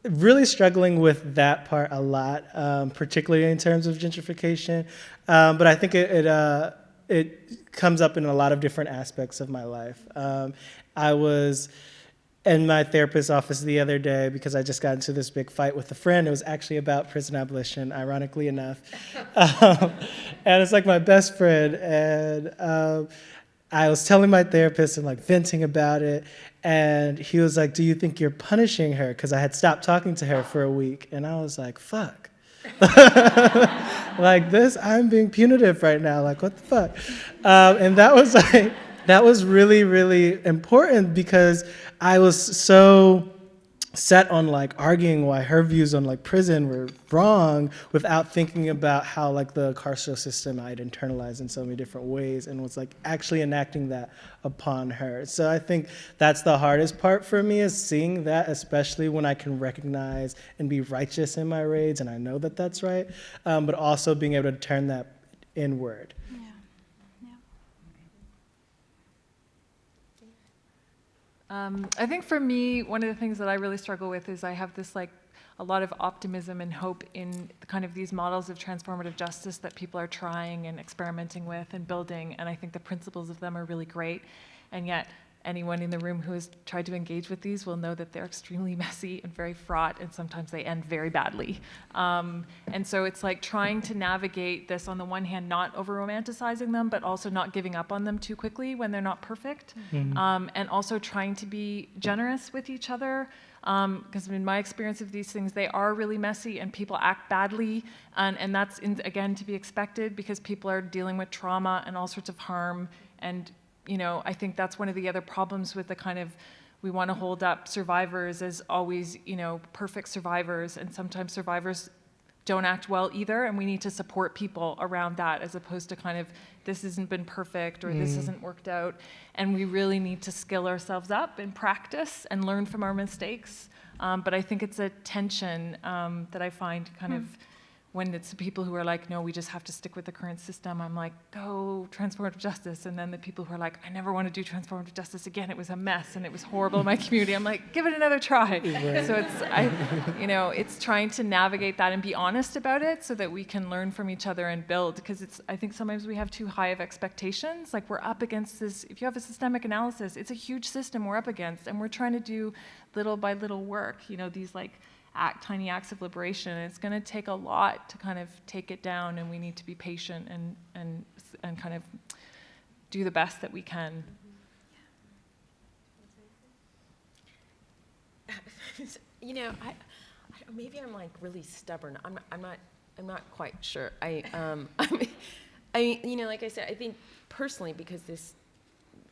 really struggling with that part a lot, particularly in terms of gentrification. But I think it comes up in a lot of different aspects of my life. I was in my therapist's office the other day because I just got into this big fight with a friend. It was actually about prison abolition, ironically enough. And it's like my best friend. And I was telling my therapist and like venting about it. And he was like, "Do you think you're punishing her?" Because I had stopped talking to her for a week. And I was like, fuck. Like this, I'm being punitive right now. Like, what the fuck? And that was like, that was really, really important because I was so set on like arguing why her views on like prison were wrong without thinking about how like the carceral system I'd internalized in so many different ways, and was like actually enacting that upon her. So I think that's the hardest part for me, is seeing that, especially when I can recognize and be righteous in my raids, and I know that that's right, but also being able to turn that inward. I think for me, one of the things that I really struggle with is I have this like a lot of optimism and hope in kind of these models of transformative justice that people are trying and experimenting with and building, and I think the principles of them are really great, and yet anyone in the room who has tried to engage with these will know that they're extremely messy and very fraught, and sometimes they end very badly. And so it's like trying to navigate this, on the one hand, not over-romanticizing them, but also not giving up on them too quickly when they're not perfect, and also trying to be generous with each other, because in my experience of these things, they are really messy and people act badly, and that's, again, to be expected because people are dealing with trauma and all sorts of harm, and you know, I think that's one of the other problems with the kind of, we want to hold up survivors as always, you know, perfect survivors, and sometimes survivors don't act well either, and we need to support people around that, as opposed to kind of, this hasn't been perfect, or this hasn't worked out, and we really need to skill ourselves up and practice and learn from our mistakes. But I think it's a tension that I find kind of, when it's the people who are like, no, we just have to stick with the current system, I'm like, go transformative justice. And then the people who are like, I never want to do transformative justice again, it was a mess and it was horrible in my community, I'm like, give it another try. Right. So it's, you know, it's trying to navigate that and be honest about it so that we can learn from each other and build, because it's, I think sometimes we have too high of expectations. Like, we're up against this, if you have a systemic analysis, it's a huge system we're up against, and we're trying to do little by little work, you know, these like tiny acts of liberation. And it's going to take a lot to kind of take it down, and we need to be patient and kind of do the best that we can. You know, maybe I'm like really stubborn. I'm not quite sure. I you know, like I said, I think personally, because this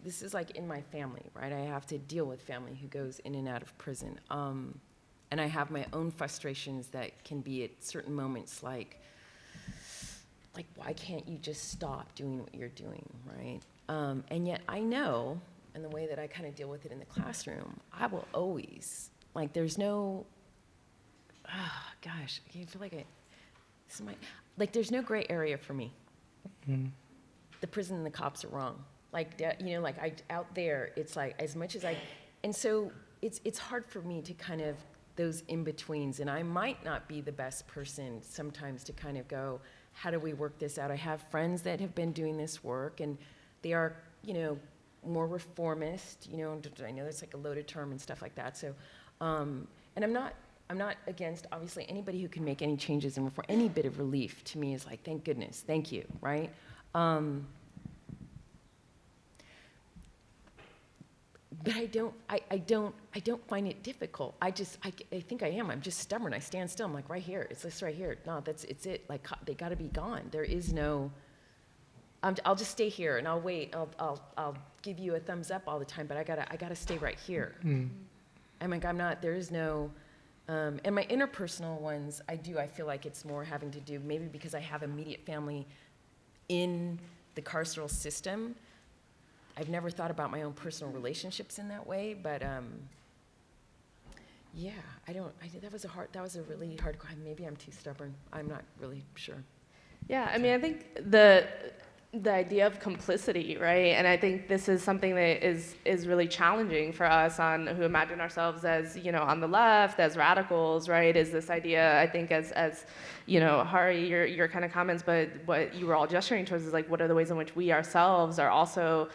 is like in my family, right? I have to deal with family who goes in and out of prison. And I have my own frustrations that can be at certain moments like, why can't you just stop doing what you're doing, right? And yet I know, and the way that I kind of deal with it in the classroom, I will always, like, there's no, gosh, I feel like there's no gray area for me. The prison and the cops are wrong. Like, you know, like out there, it's like, as much as and so it's hard for me to kind of, those in-betweens, and I might not be the best person sometimes to kind of go, how do we work this out? I have friends that have been doing this work, and they are, you know, more reformist, you know, I know that's like a loaded term and stuff like that, so, and I'm not against, obviously, anybody who can make any changes and reform, any bit of relief to me is like, thank goodness, thank you, right? But I don't find it difficult. I think I am. I'm just stubborn. I stand still. I'm like, right here. It's this right here. No, it's it. Like, they got to be gone. There is no. I'll just stay here and I'll wait. I'll give you a thumbs up all the time. But I gotta stay right here. I'm like, I'm not. There is no. And my interpersonal ones, I feel like it's more having to do maybe because I have immediate family in the carceral system. I've never thought about my own personal relationships in that way, but yeah, that was a really hard, maybe I'm too stubborn. I'm not really sure. Yeah, I mean, I think the idea of complicity, right? And I think this is something that is really challenging for us who imagine ourselves as, you know, on the left, as radicals, right? Is this idea, I think, as you know, Hari, your kind of comments, but what you were all gesturing towards is like, what are the ways in which we ourselves are also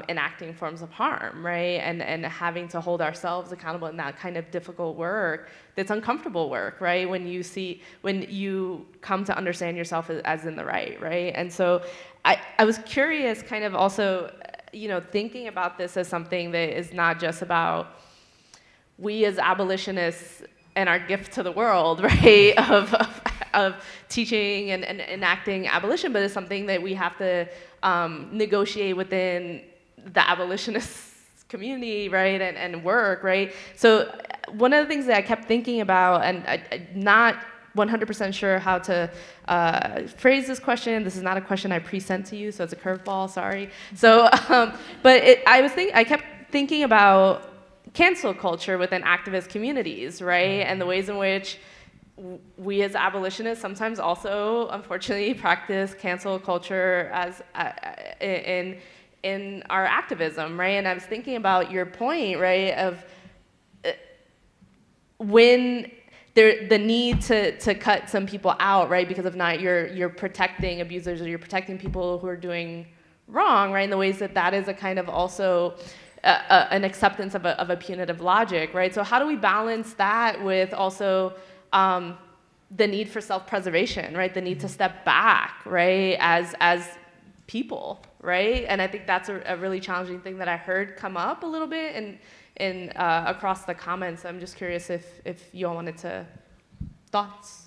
enacting forms of harm, right? And having to hold ourselves accountable in that kind of difficult work, that's uncomfortable work, right? When you come to understand yourself as in the right? And so I was curious, kind of also, you know, thinking about this as something that is not just about we as abolitionists and our gift to the world, right? Of teaching and enacting abolition, but it's something that we have to negotiate within the abolitionist community, right, and work, right? So one of the things that I kept thinking about, and I'm not 100% sure how to phrase this question. This is not a question I pre-sent to you, so it's a curveball. Sorry. So, but I kept thinking about cancel culture within activist communities, right, and the ways in which we as abolitionists sometimes also, unfortunately, practice cancel culture as in our activism, right? And I was thinking about your point, right, of when the need to cut some people out, right, because if not, you're protecting abusers or you're protecting people who are doing wrong, right? In the ways that is a kind of also an acceptance of a punitive logic, right? So how do we balance that with also the need for self-preservation, right? The need to step back, right, as people, right? And I think that's a really challenging thing that I heard come up a little bit in across the comments. I'm just curious if you all wanted to thoughts.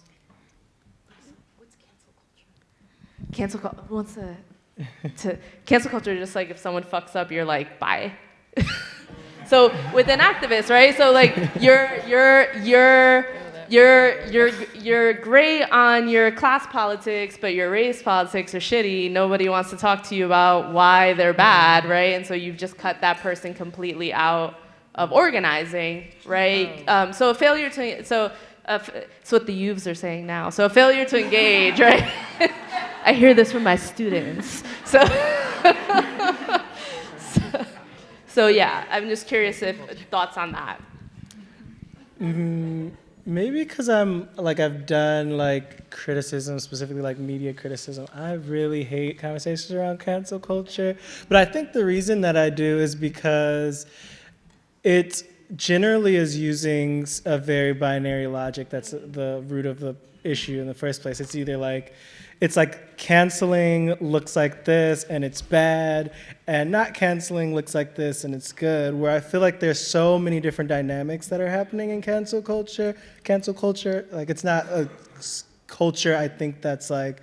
What's cancel culture? Cancel culture. Who wants to cancel culture is just like if someone fucks up, you're like, bye. So with an activist, right? So like you're great on your class politics, but your race politics are shitty. Nobody wants to talk to you about why they're bad, right? And so you've just cut that person completely out of organizing, right? So a failure to, it's what the youths are saying now. So a failure to engage, right? I hear this from my students. So yeah, I'm just curious if thoughts on that. Maybe because I've done like criticism, specifically like media criticism. I really hate conversations around cancel culture. But I think the reason that I do is because it generally is using a very binary logic that's the root of the issue in the first place. It's either like, it's like canceling looks like this and it's bad, and not canceling looks like this and it's good, where I feel like there's so many different dynamics that are happening in cancel culture. Cancel culture, like it's not a culture, I think, that's like,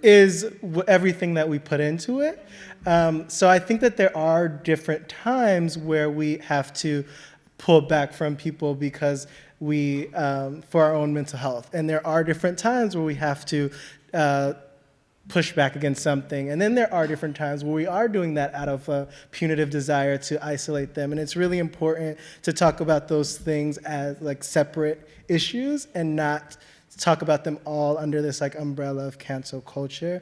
is everything that we put into it. So I think that there are different times where we have to pull back from people because we, for our own mental health. And there are different times where we have to push back against something. And then there are different times where we are doing that out of a punitive desire to isolate them. And it's really important to talk about those things as like separate issues and not talk about them all under this like umbrella of cancel culture.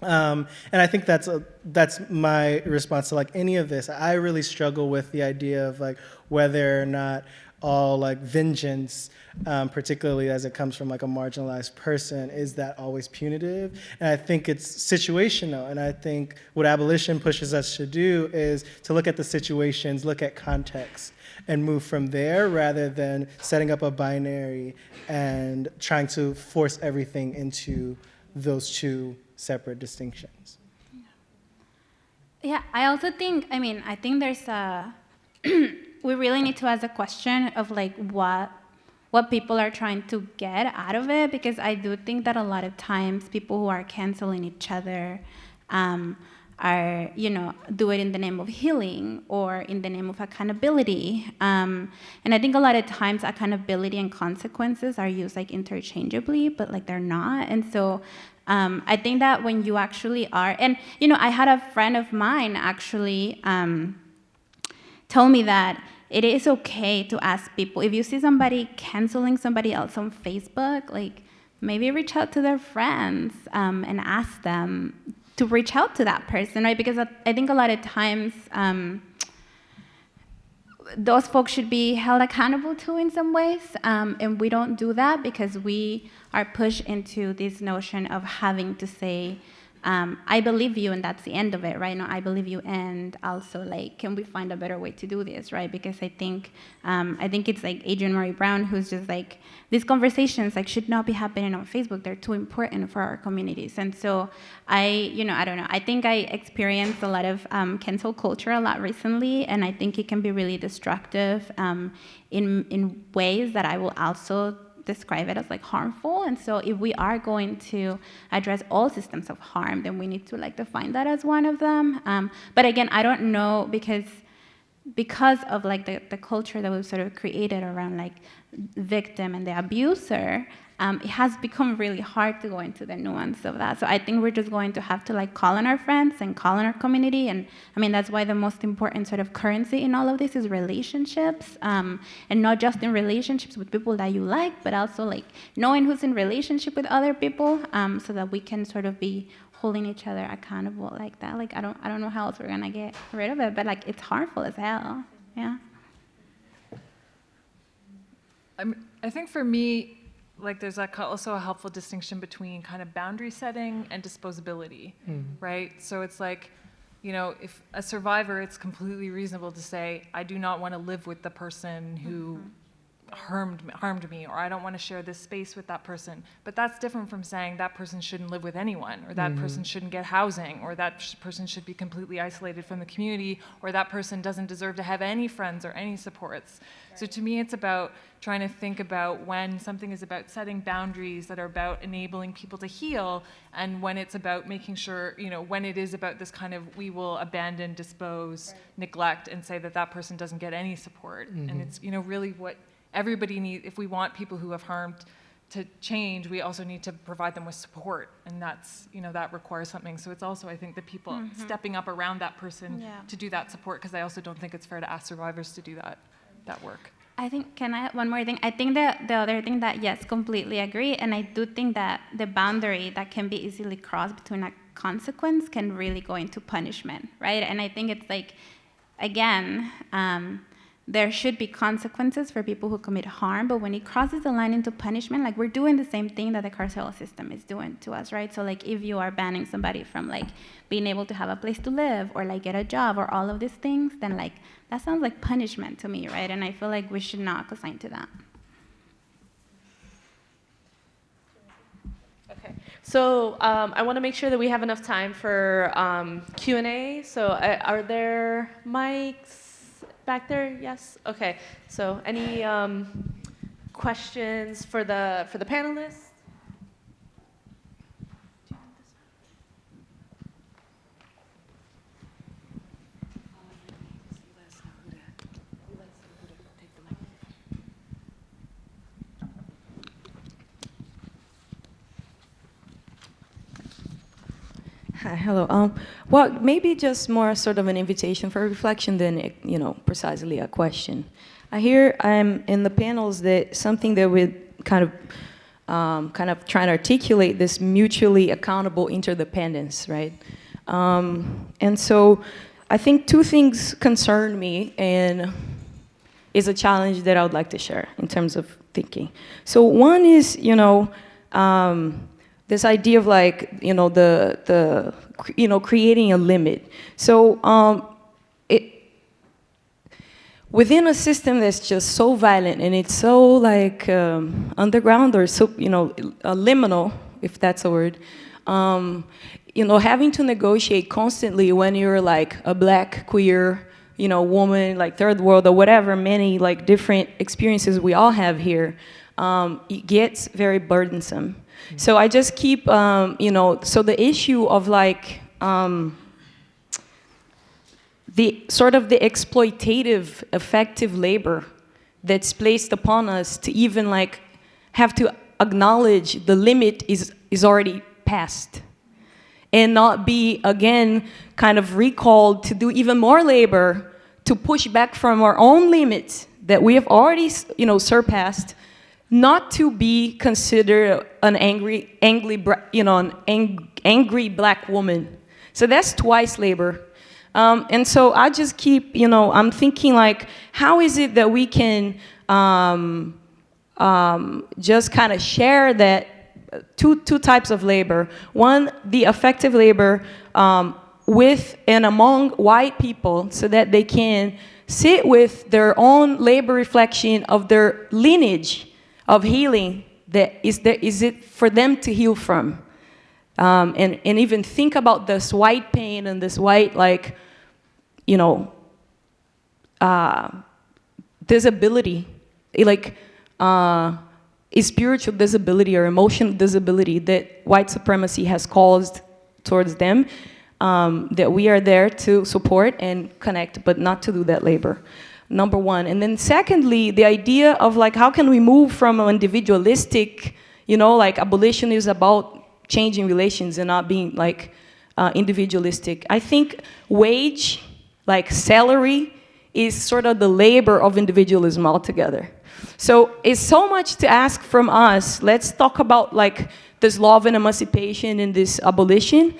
And I think that's my response to like any of this. I really struggle with the idea of like whether or not all like vengeance, particularly as it comes from like a marginalized person, is that always punitive? And I think it's situational. And I think what abolition pushes us to do is to look at the situations, look at context, and move from there rather than setting up a binary and trying to force everything into those two separate distinctions. Yeah, I also think, I think there's a, we really need to ask a question of like what people are trying to get out of it, because I do think that a lot of times people who are canceling each other are, do it in the name of healing or in the name of accountability. And I think a lot of times accountability and consequences are used like interchangeably, but like they're not. And so I think that when you actually are, and I had a friend of mine actually tell me that it is okay to ask people, if you see somebody canceling somebody else on Facebook, like maybe reach out to their friends and ask them to reach out to that person, right? Because I think a lot of times those folks should be held accountable too in some ways, and we don't do that because we are pushed into this notion of having to say, I believe you, and that's the end of it, right? No, I believe you, and also like, can we find a better way to do this, right? Because I think it's like Adrienne Maree Brown who's just like, these conversations like should not be happening on Facebook. They're too important for our communities, and so I don't know. I think I experienced a lot of cancel culture a lot recently, and I think it can be really destructive in ways that I will also describe it as like harmful. And so if we are going to address all systems of harm, then we need to like define that as one of them. But again, I don't know, because because of like the culture that we've sort of created around like victim and the abuser, it has become really hard to go into the nuance of that. So I think we're just going to have to like call on our friends and call on our community. And I mean, that's why the most important sort of currency in all of this is relationships, and not just in relationships with people that you like, but also like knowing who's in relationship with other people, so that we can sort of be holding each other accountable like that. Like I don't know how else we're gonna get rid of it, but like it's harmful as hell. Yeah. I think for me, like there's also a helpful distinction between kind of boundary setting and disposability, right? So it's like, you know, if a survivor, it's completely reasonable to say, I do not want to live with the person who harmed me, or I don't want to share this space with that person. But that's different from saying that person shouldn't live with anyone, or that person shouldn't get housing, or that person should be completely isolated from the community, or that person doesn't deserve to have any friends or any supports. Right. So to me, it's about trying to think about when something is about setting boundaries that are about enabling people to heal, and when it's about making sure, you know, when it is about this kind of, we will abandon, dispose, neglect, and say that that person doesn't get any support. And it's, you know, really what everybody needs. If we want people who have harmed to change, we also need to provide them with support, and that's, you know, that requires something. So it's also, I think, the people stepping up around that person to do that support, because I also don't think it's fair to ask survivors to do that work. I think, can I add one more thing? I think that the other thing that, yes, completely agree, and I do think that the boundary that can be easily crossed between a consequence can really go into punishment, right? And I think it's like, again, there should be consequences for people who commit harm, but when it crosses the line into punishment, like we're doing the same thing that the carceral system is doing to us, right? So like if you are banning somebody from like being able to have a place to live or like get a job or all of these things, then like that sounds like punishment to me, right? And I feel like we should not consign to that. Okay, so I want to make sure that we have enough time for Q&A. So are there mics back there? Yes. Okay. So any questions for the panelists? Hi, hello. Well, maybe just more sort of an invitation for reflection than, you know, precisely a question. I hear in the panels that something that we kind of trying to articulate this mutually accountable interdependence, right? And so I think two things concern me and is a challenge that I would like to share in terms of thinking. So one is, you know, this idea of like, you know, creating a limit. So within a system that's just so violent and it's so like underground or so, you know, liminal, if that's a word, you know, having to negotiate constantly when you're like a black, queer, you know, woman, like third world or whatever, many like different experiences we all have here, it gets very burdensome. So I just keep, you know, so the issue of like the sort of the exploitative, effective labor that's placed upon us to even like have to acknowledge the limit is already passed and not be again kind of recalled to do even more labor to push back from our own limits that we have already, you know, surpassed, not to be considered an angry black woman. So that's twice labor. And so I just keep, you know, I'm thinking like, how is it that we can just kind of share that two types of labor. One, the effective labor with and among white people so that they can sit with their own labor reflection of their lineage of healing that is it for them to heal from. And even think about this white pain and this white, like, you know, disability, like spiritual disability or emotional disability that white supremacy has caused towards them. that we are there to support and connect, but not to do that labor. Number one. And then secondly, the idea of like, how can we move from an individualistic, like abolition is about changing relations and not being like individualistic. I think wage, like salary, is sort of the labor of individualism altogether. So it's so much to ask from us. Let's talk about like this law of emancipation and this abolition.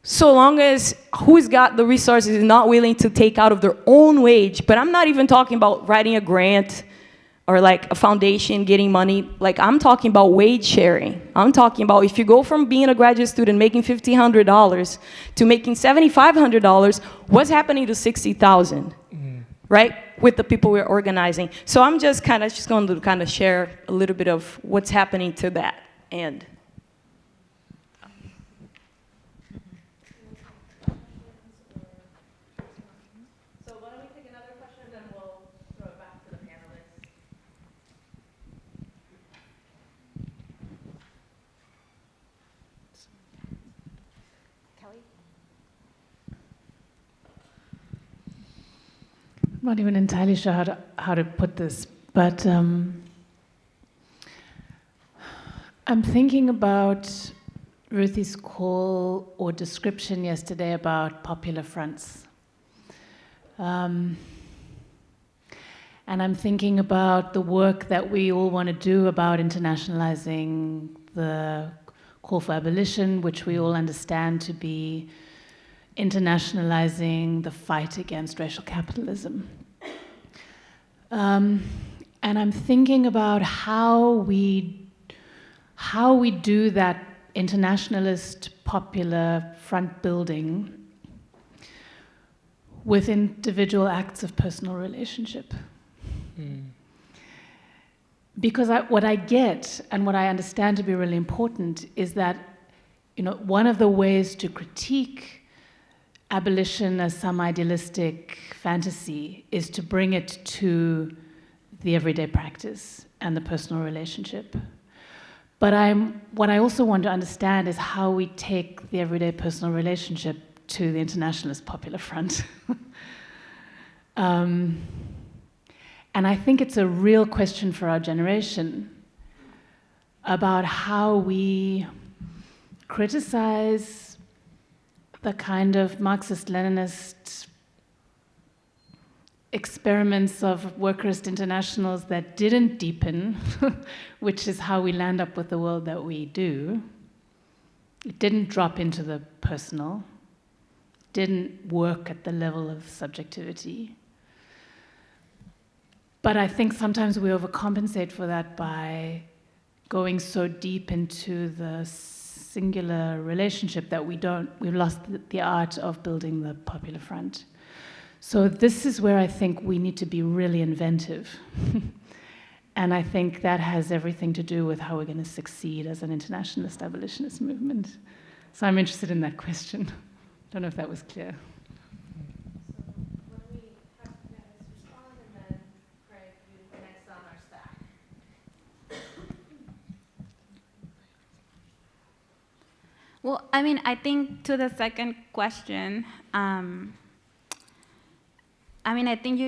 So long as who's got the resources is not willing to take out of their own wage, but I'm not even talking about writing a grant or like a foundation getting money. Like I'm talking about wage sharing. I'm talking about if you go from being a graduate student making $1,500 to making $7,500, what's happening to 60,000, right? With the people we're organizing. So I'm just going to share a little bit of what's happening to that end. I'm not even entirely sure how to put this, but I'm thinking about Ruthie's call or description yesterday about popular fronts. And I'm thinking about the work that we all want to do about internationalizing the call for abolition, which we all understand to be internationalizing the fight against racial capitalism. And I'm thinking about how we do that internationalist popular front building with individual acts of personal relationship. Because what I get and what I understand to be really important is that, one of the ways to critique abolition as some idealistic fantasy is to bring it to the everyday practice and the personal relationship. But what I also want to understand is how we take the everyday personal relationship to the internationalist popular front. And I think it's a real question for our generation about how we criticize the kind of Marxist-Leninist experiments of workerist internationals that didn't deepen, which is how we land up with the world that we do. It didn't drop into the personal, didn't work at the level of subjectivity. But I think sometimes we overcompensate for that by going so deep into the singular relationship that we've lost the art of building the popular front. So this is where I think we need to be really inventive. And I think that has everything to do with how we're going to succeed as an internationalist abolitionist movement. So I'm interested in that question. Don't know if that was clear. Well, I mean, I think to the second question, I think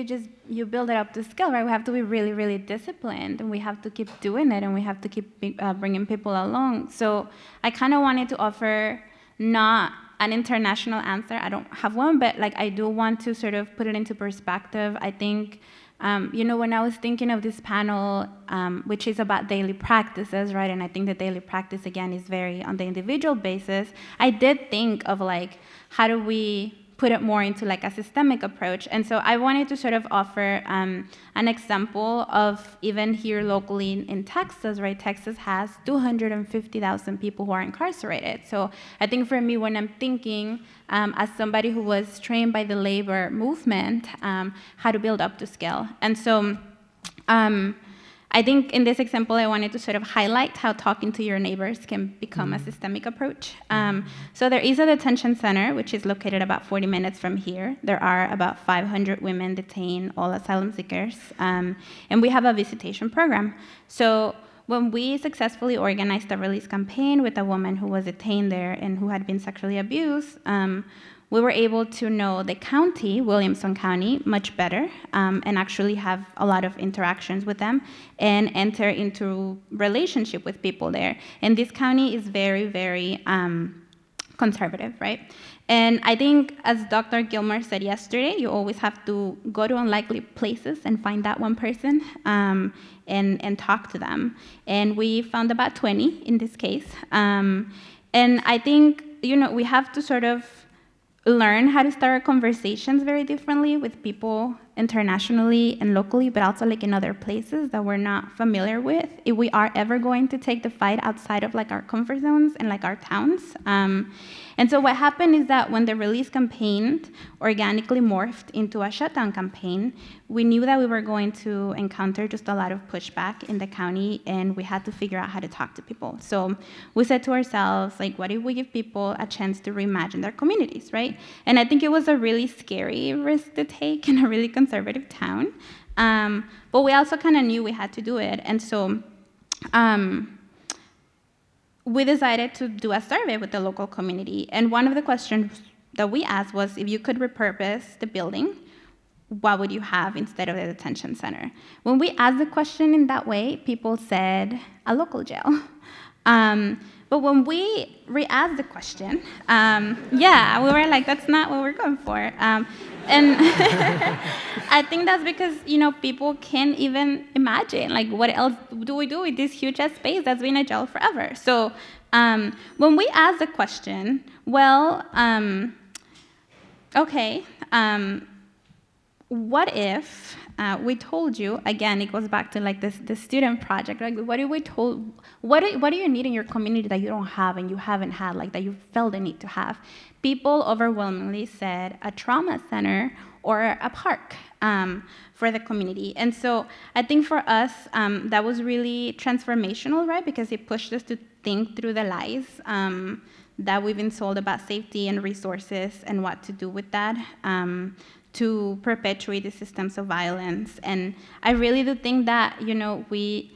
you build it up to skill, right? We have to be really, really disciplined, and we have to keep doing it, and we have to keep bringing people along. So I kind of wanted to offer not an international answer. I don't have one, but like I do want to sort of put it into perspective. I think, when I was thinking of this panel, which is about daily practices, right? And I think the daily practice, again, is very on the individual basis. I did think of like, how do we put it more into like a systemic approach? And so I wanted to sort of offer an example of even here locally in Texas, right? Texas has 250,000 people who are incarcerated. So I think for me, when I'm thinking as somebody who was trained by the labor movement, how to build up to scale. And so I think in this example, I wanted to sort of highlight how talking to your neighbors can become a systemic approach. So there is a detention center, which is located about 40 minutes from here. There are about 500 women detained, all asylum seekers. And we have a visitation program. So when we successfully organized a release campaign with a woman who was detained there and who had been sexually abused, we were able to know the county, Williamson County, much better, and actually have a lot of interactions with them and enter into relationship with people there. And this county is very, very conservative, right? And I think, as Dr. Gilmore said yesterday, you always have to go to unlikely places and find that one person and talk to them. And we found about 20 in this case. And I think, we have to sort of learn how to start conversations very differently with people internationally and locally, but also like in other places that we're not familiar with, if we are ever going to take the fight outside of like our comfort zones and like our towns. And so what happened is that when the release campaign organically morphed into a shutdown campaign, we knew that we were going to encounter just a lot of pushback in the county, and we had to figure out how to talk to people. So we said to ourselves, like, what if we give people a chance to reimagine their communities, right? And I think it was a really scary risk to take in a really conservative town. But we also kind of knew we had to do it. And so we decided to do a survey with the local community. And one of the questions that we asked was, if you could repurpose the building, what would you have instead of the detention center? When we asked the question in that way, people said a local jail. But when we re-asked the question, we were like, that's not what we're going for. And I think that's because, people can't even imagine, like, what else do we do with this huge ass space that's been a jail forever? So when we asked the question, what if we told you, again, it goes back to like the student project, like what do you need in your community that you don't have and you haven't had, like that you felt the need to have? People overwhelmingly said a trauma center or a park for the community. And so I think for us, that was really transformational, right? Because it pushed us to think through the lies that we've been sold about safety and resources and what to do with that. To perpetuate the systems of violence. And I really do think that, we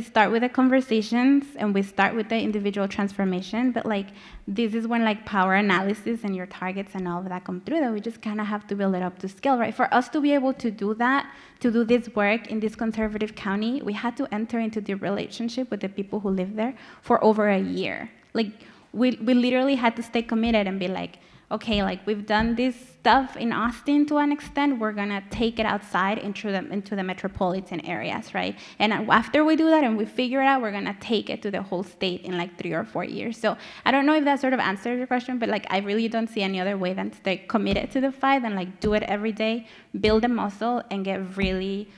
start with the conversations and we start with the individual transformation, but like, this is when like power analysis and your targets and all of that come through, that we just kind of have to build it up to scale, right? For us to be able to do that, to do this work in this conservative county, we had to enter into the relationship with the people who live there for over a year. Like, we literally had to stay committed and be like, okay, like we've done this stuff in Austin to an extent, we're gonna take it outside into the metropolitan areas, right? And after we do that and we figure it out, we're gonna take it to the whole state in like 3 or 4 years. So I don't know if that sort of answers your question, but like I really don't see any other way than to stay committed to the fight and like do it every day, build a muscle and get really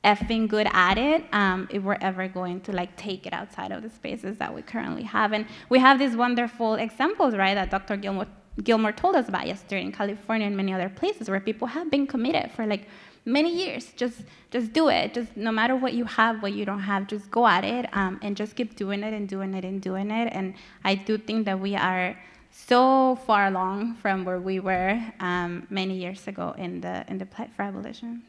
effing good at it if we're ever going to like take it outside of the spaces that we currently have. And we have these wonderful examples, right, that Dr. Gilmore told us about yesterday in California and many other places where people have been committed for like many years. Just do it. Just no matter what you have, what you don't have, just go at it and just keep doing it and doing it and doing it. And I do think that we are so far along from where we were many years ago in the plight for abolition.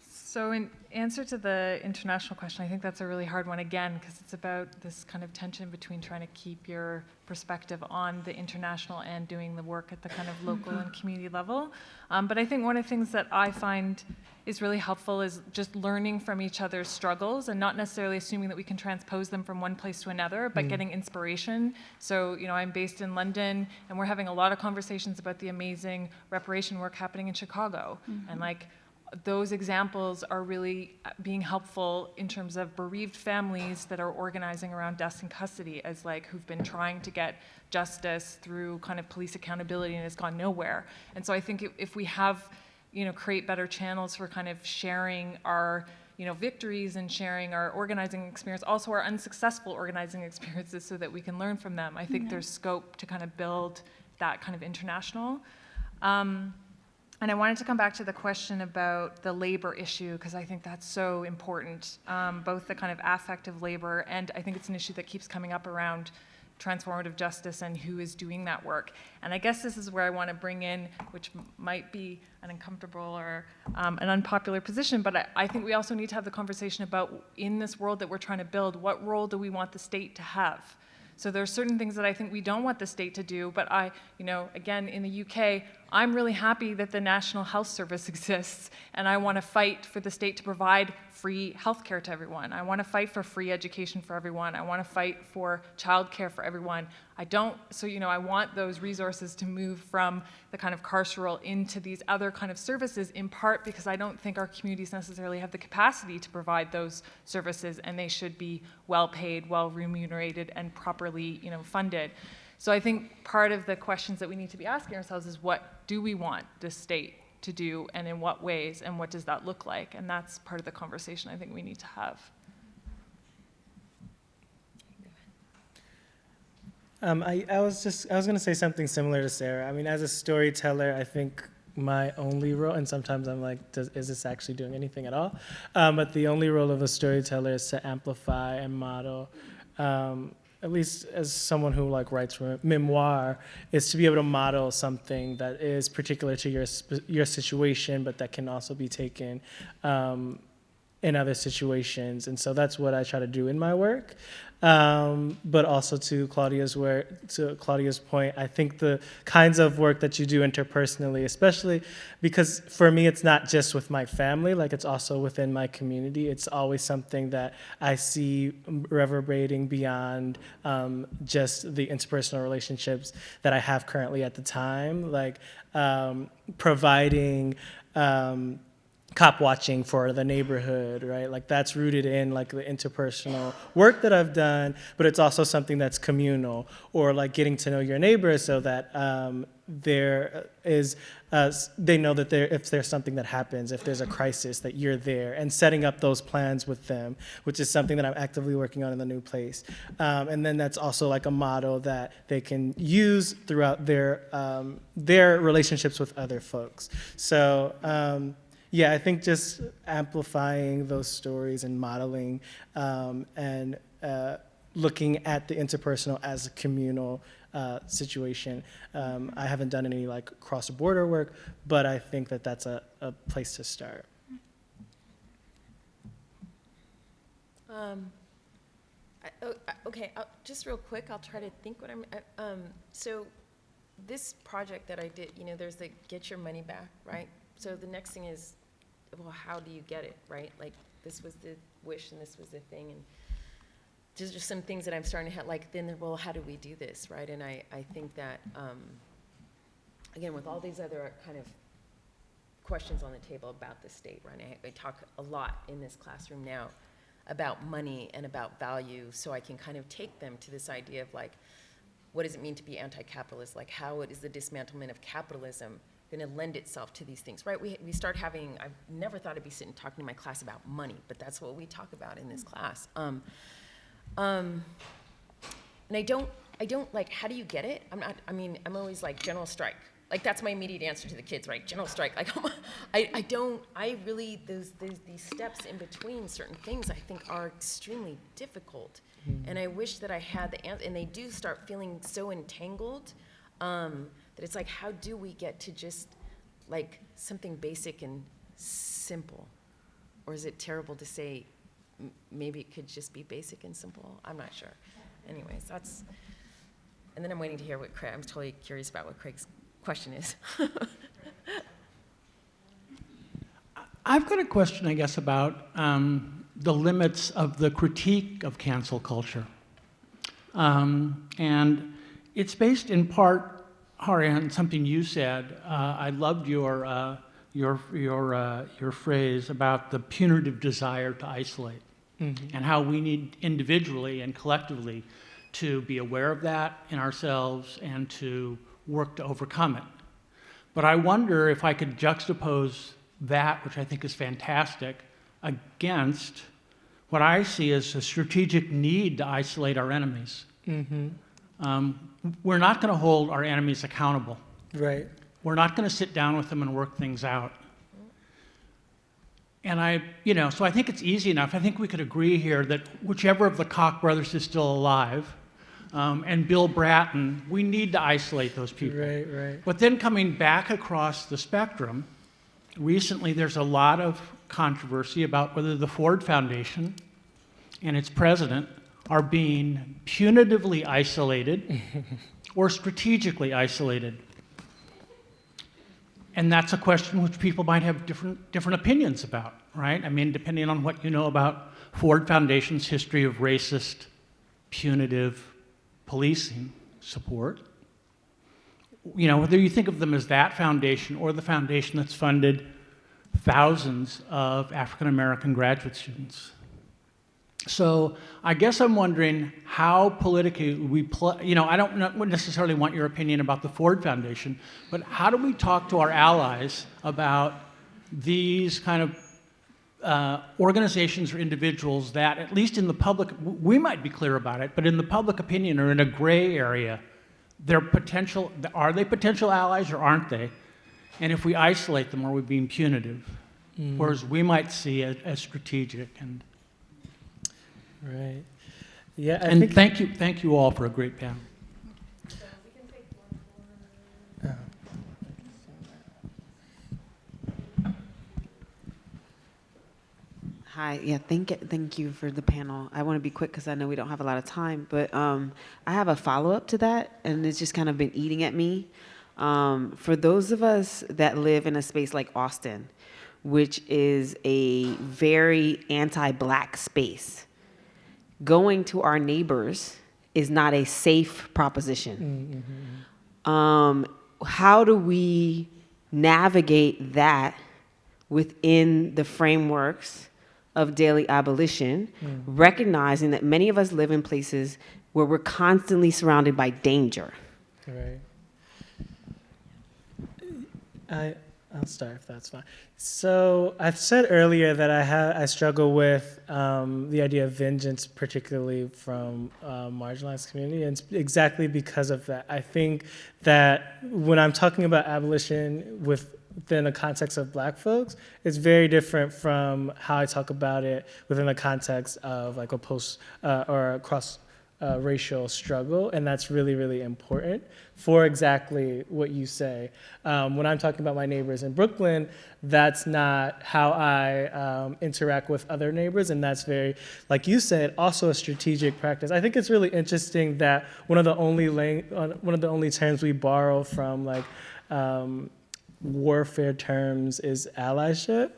So in answer to the international question, I think that's a really hard one again, because it's about this kind of tension between trying to keep your perspective on the international and doing the work at the kind of local and community level. But I think one of the things that I find is really helpful is just learning from each other's struggles and not necessarily assuming that we can transpose them from one place to another, but getting inspiration. So, I'm based in London and we're having a lot of conversations about the amazing reparation work happening in Chicago. And like, those examples are really being helpful in terms of bereaved families that are organizing around deaths in custody as like who've been trying to get justice through kind of police accountability and it's gone nowhere. And so I think if we have, create better channels for kind of sharing our, victories and sharing our organizing experience, also our unsuccessful organizing experiences so that we can learn from them, I think there's scope to kind of build that kind of international. And I wanted to come back to the question about the labor issue, because I think that's so important, both the kind of affective labor, and I think it's an issue that keeps coming up around transformative justice and who is doing that work. And I guess this is where I want to bring in, which might be an uncomfortable or an unpopular position, but I think we also need to have the conversation about, in this world that we're trying to build, what role do we want the state to have? So there are certain things that I think we don't want the state to do, but again, in the UK, I'm really happy that the National Health Service exists, and I want to fight for the state to provide free healthcare to everyone. I want to fight for free education for everyone. I want to fight for childcare for everyone. I want those resources to move from the kind of carceral into these other kind of services, in part because I don't think our communities necessarily have the capacity to provide those services, and they should be well paid, well remunerated, and properly, funded. So I think part of the questions that we need to be asking ourselves is, what do we want the state to do, and in what ways, and what does that look like? And that's part of the conversation I think we need to have. I was going to say something similar to Sarah. I mean, as a storyteller, I think my only role, and sometimes I'm like, is this actually doing anything at all? But the only role of a storyteller is to amplify and model, at least as someone who writes memoir, is to be able to model something that is particular to your situation, but that can also be taken in other situations. And so that's what I try to do in my work. But also to Claudia's point, I think the kinds of work that you do interpersonally, especially because for me, it's not just with my family, it's also within my community. It's always something that I see reverberating beyond just the interpersonal relationships that I have currently at the time, providing cop watching for the neighborhood, right? That's rooted in the interpersonal work that I've done, but it's also something that's communal, or getting to know your neighbors so that there is, they know that if there's something that happens, if there's a crisis, that you're there, and setting up those plans with them, which is something that I'm actively working on in the new place. And then that's also a model that they can use throughout their relationships with other folks. So, yeah, I think just amplifying those stories and modeling and looking at the interpersonal as a communal situation. I haven't done any cross-border work, but I think that that's a place to start. Okay, just real quick, I'll try to think what so this project that I did, there's the get your money back, right? So the next thing is, well, how do you get it, right? This was the wish and this was the thing, and just some things that I'm starting to have, well, how do we do this, right? And I think that, again, with all these other kind of questions on the table about the state, right? I talk a lot in this classroom now about money and about value, so I can kind of take them to this idea of what does it mean to be anti-capitalist? How is the dismantlement of capitalism going to lend itself to these things, right? We start having, I've never thought I'd be sitting talking to my class about money, but that's what we talk about in this class. And I don't how do you get it? I'm always general strike. That's my immediate answer to the kids, right? General strike. These steps in between certain things I think are extremely difficult. Mm-hmm. And I wish that I had the answer, and they do start feeling so entangled, that it's how do we get to just something basic and simple? Or is it terrible to say maybe it could just be basic and simple? I'm not sure. Anyways, and then I'm waiting to hear what I'm totally curious about what Craig's question is. I've got a question, I guess, about the limits of the critique of cancel culture. And it's based in part, Hari, on something you said. I loved your phrase about the punitive desire to isolate, mm-hmm. and how we need individually and collectively to be aware of that in ourselves and to work to overcome it. But I wonder if I could juxtapose that, which I think is fantastic, against what I see as a strategic need to isolate our enemies. Mm-hmm. We're not going to hold our enemies accountable. Right. We're not going to sit down with them and work things out. And so I think it's easy enough. I think we could agree here that whichever of the Koch brothers is still alive, and Bill Bratton, we need to isolate those people. Right, right. But then coming back across the spectrum, recently there's a lot of controversy about whether the Ford Foundation and its president are being punitively isolated or strategically isolated. And that's a question which people might have different opinions about, right? I mean, depending on what you know about Ford Foundation's history of racist, punitive policing support. You know, whether you think of them as that foundation or the foundation that's funded thousands of African American graduate students. So I guess I'm wondering how politically we play, you know, I don't necessarily want your opinion about the Ford Foundation, but how do we talk to our allies about these kind of organizations or individuals that, at least in the public, we might be clear about it, but in the public opinion are in a gray area. Are they potential allies or aren't they? And if we isolate them, are we being punitive? Whereas we might see it as strategic. And Right. Yeah. and thank you all for a great panel. Hi, yeah, thank you for the panel. I want to be quick because I know we don't have a lot of time, but I have a follow-up to that, and it's just kind of been eating at me. For those of us that live in a space like Austin, which is a very anti-Black space, going to our neighbors is not a safe proposition. How do we navigate that within the frameworks of daily abolition, recognizing that many of us live in places where we're constantly surrounded by danger? Right. I'll start if that's fine. So I've said earlier that I struggle with the idea of vengeance, particularly from marginalized community, and it's exactly because of that. I think that when I'm talking about abolition within the context of Black folks, it's very different from how I talk about it within the context of like a post or a cross racial struggle, and that's really, really important for exactly what you say. When I'm talking about my neighbors in Brooklyn, that's not how I interact with other neighbors, and that's very, like you said, also a strategic practice. I think it's really interesting that one of the only terms we borrow from like warfare terms is allyship,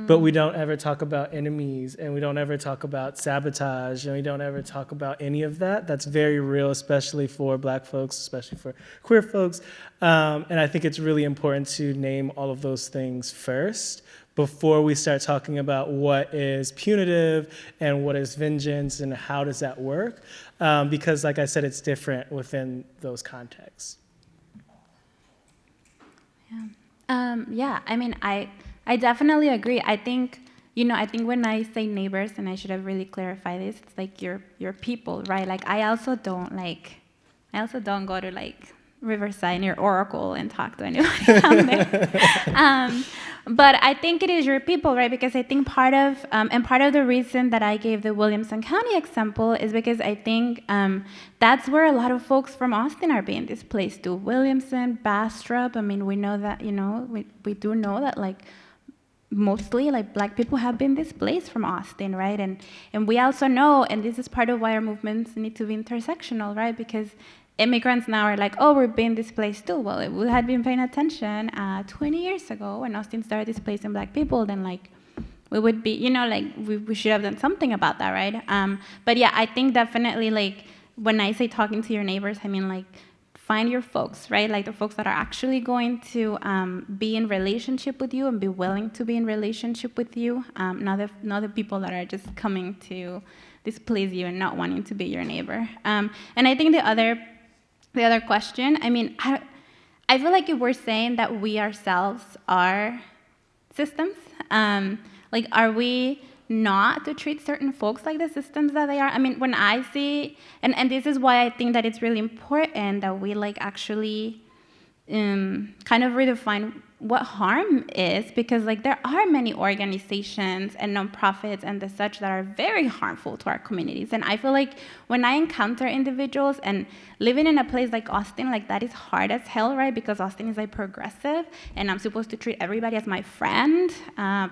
but we don't ever talk about enemies, and we don't ever talk about sabotage, and we don't ever talk about any of that. That's very real, especially for Black folks, especially for queer folks. And I think it's really important to name all of those things first before we start talking about what is punitive and what is vengeance and how does that work. Because like I said, it's different within those contexts. Yeah, I mean, I definitely agree. I think when I say neighbors, and I should have really clarified this, it's like your people, right? Like I also don't go to like Riverside near Oracle and talk to anybody down there. But I think it is your people, right? Because I think part of the reason that I gave the Williamson County example is because I think that's where a lot of folks from Austin are being displaced to. Williamson, Bastrop. I mean, we know that, we do know that like mostly like Black people have been displaced from Austin, right? And we also know, and this is part of why our movements need to be intersectional, right? Because immigrants now are like, oh, we're being displaced too. Well, if we had been paying attention 20 years ago when Austin started displacing Black people, then like we would be, we should have done something about that, right? But yeah, I think definitely like when I say talking to your neighbors, I mean like find your folks, right? Like the folks that are actually going to be in relationship with you and be willing to be in relationship with you, not the people that are just coming to displease you and not wanting to be your neighbor. And I think the other question, I mean, I feel like if we're saying that we ourselves are systems, like are we not to treat certain folks like the systems that they are? I mean, when I see, and this is why I think that it's really important that we like actually kind of redefine what harm is, because like there are many organizations and nonprofits and the such that are very harmful to our communities. And I feel like when I encounter individuals, and living in a place like Austin, like that is hard as hell, right? Because Austin is like progressive, and I'm supposed to treat everybody as my friend.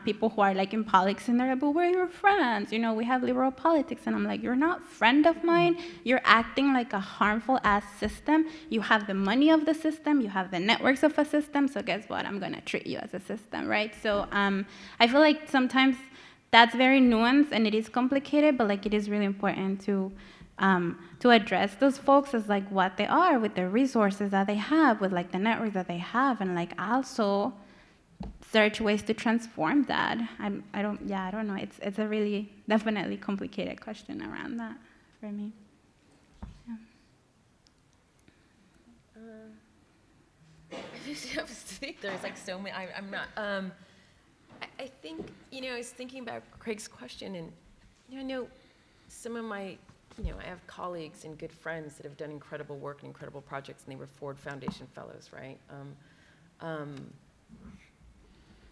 People who are like in politics, and they're like, but we're your friends, you know, we have liberal politics. And I'm like, you're not friend of mine. You're acting like a harmful ass system. You have the money of the system. You have the networks of a system. So guess what? I'm gonna treat you as a system, right? So I feel like sometimes that's very nuanced and it is complicated, but like it is really important to address those folks as like what they are, with the resources that they have, with like the network that they have, and like also search ways to transform that. I don't know. It's a really definitely complicated question around that for me. I think there's like so many. I'm not. I think, you know, I was thinking about Craig's question, and you know, I know some of my, you know, I have colleagues and good friends that have done incredible work and incredible projects, and they were Ford Foundation fellows, right?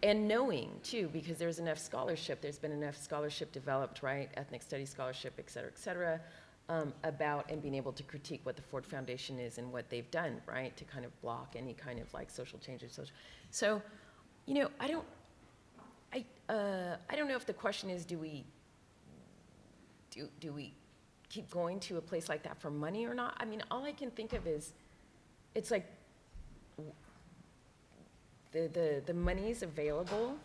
And knowing too, because there's enough scholarship, there's been enough scholarship developed, right? Ethnic studies scholarship, et cetera, about and being able to critique what the Ford Foundation is and what they've done, right? To kind of block any kind of like social change or social. So, you know, I don't know if the question is, do we keep going to a place like that for money or not? I mean, all I can think of is, it's like the money is available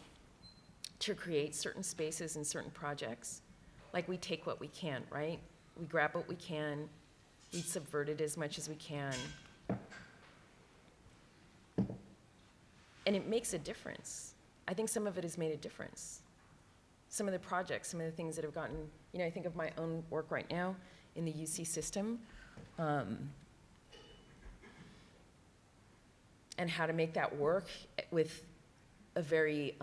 to create certain spaces and certain projects. Like we take what we can, right? We grab what we can, we subvert it as much as we can. And it makes a difference. I think some of it has made a difference. Some of the projects, some of the things that have gotten, you know, I think of my own work right now in the UC system, and how to make that work with a very,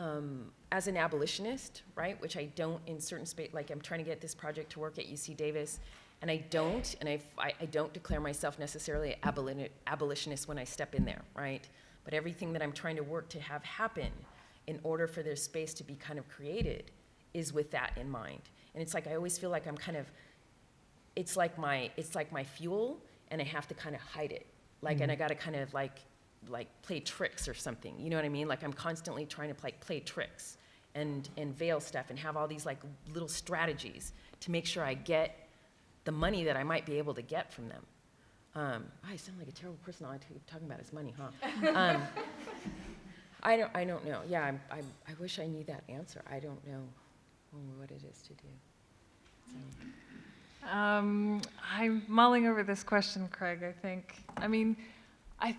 as an abolitionist, right, which I don't in certain space, like I'm trying to get this project to work at UC Davis, and I don't declare myself necessarily an abolitionist when I step in there, right? But everything that I'm trying to work to have happen in order for their space to be kind of created is with that in mind. And it's like, I always feel like I'm kind of, it's like my fuel, and I have to kind of hide it. Like, and I gotta kind of like play tricks or something, you know what I mean? Like I'm constantly trying to play tricks and veil stuff and have all these like little strategies to make sure I get the money that I might be able to get from them. I sound like a terrible person. All I keep talking about is money, huh? I don't know. Yeah, I wish I knew that answer. I don't know what it is to do. So. I'm mulling over this question, Craig, I think. I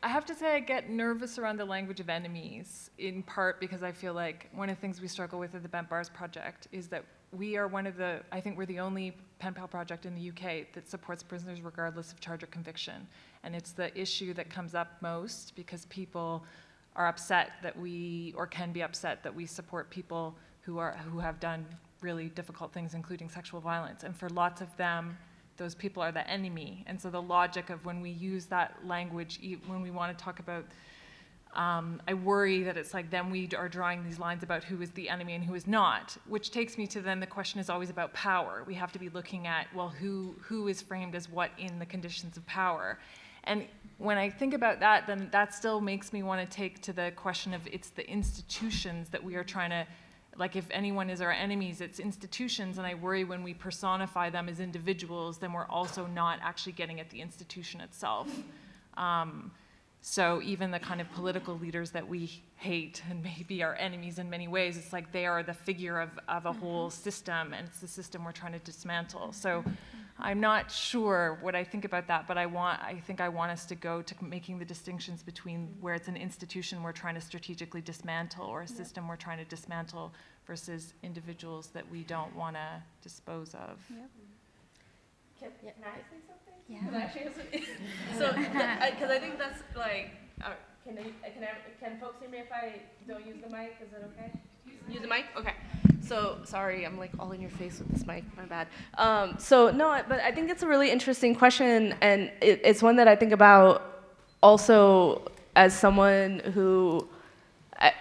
have to say I get nervous around the language of enemies, in part because I feel like one of the things we struggle with at the Bent Bars Project is that we are I think we're the only pen pal project in the UK that supports prisoners regardless of charge or conviction. And it's the issue that comes up most because people are upset that or can be upset that we support people who have done really difficult things, including sexual violence. And for lots of them, those people are the enemy. And so the logic of when we use that language, when we want to talk about, I worry that it's like then we are drawing these lines about who is the enemy and who is not, which takes me to then the question is always about power. We have to be looking at, well, who is framed as what in the conditions of power? And when I think about that, then that still makes me want to take to the question of it's the institutions that we are trying to, like if anyone is our enemies, it's institutions, and I worry when we personify them as individuals, then we're also not actually getting at the institution itself. So even the kind of political leaders that we hate and maybe are enemies in many ways, it's like they are the figure of a whole system, and it's the system we're trying to dismantle. So I'm not sure what I think about that, but I think I want us to go to making the distinctions between where it's an institution we're trying to strategically dismantle or a system we're trying to dismantle versus individuals that we don't want to dispose of. Yep. Can I say something? Yeah. So, because I think that's like, can folks hear me if I don't use the mic? Is it okay? Use the mic? Okay. So, sorry, I'm like all in your face with this mic, my bad. But I think it's a really interesting question, and it's one that I think about also as someone who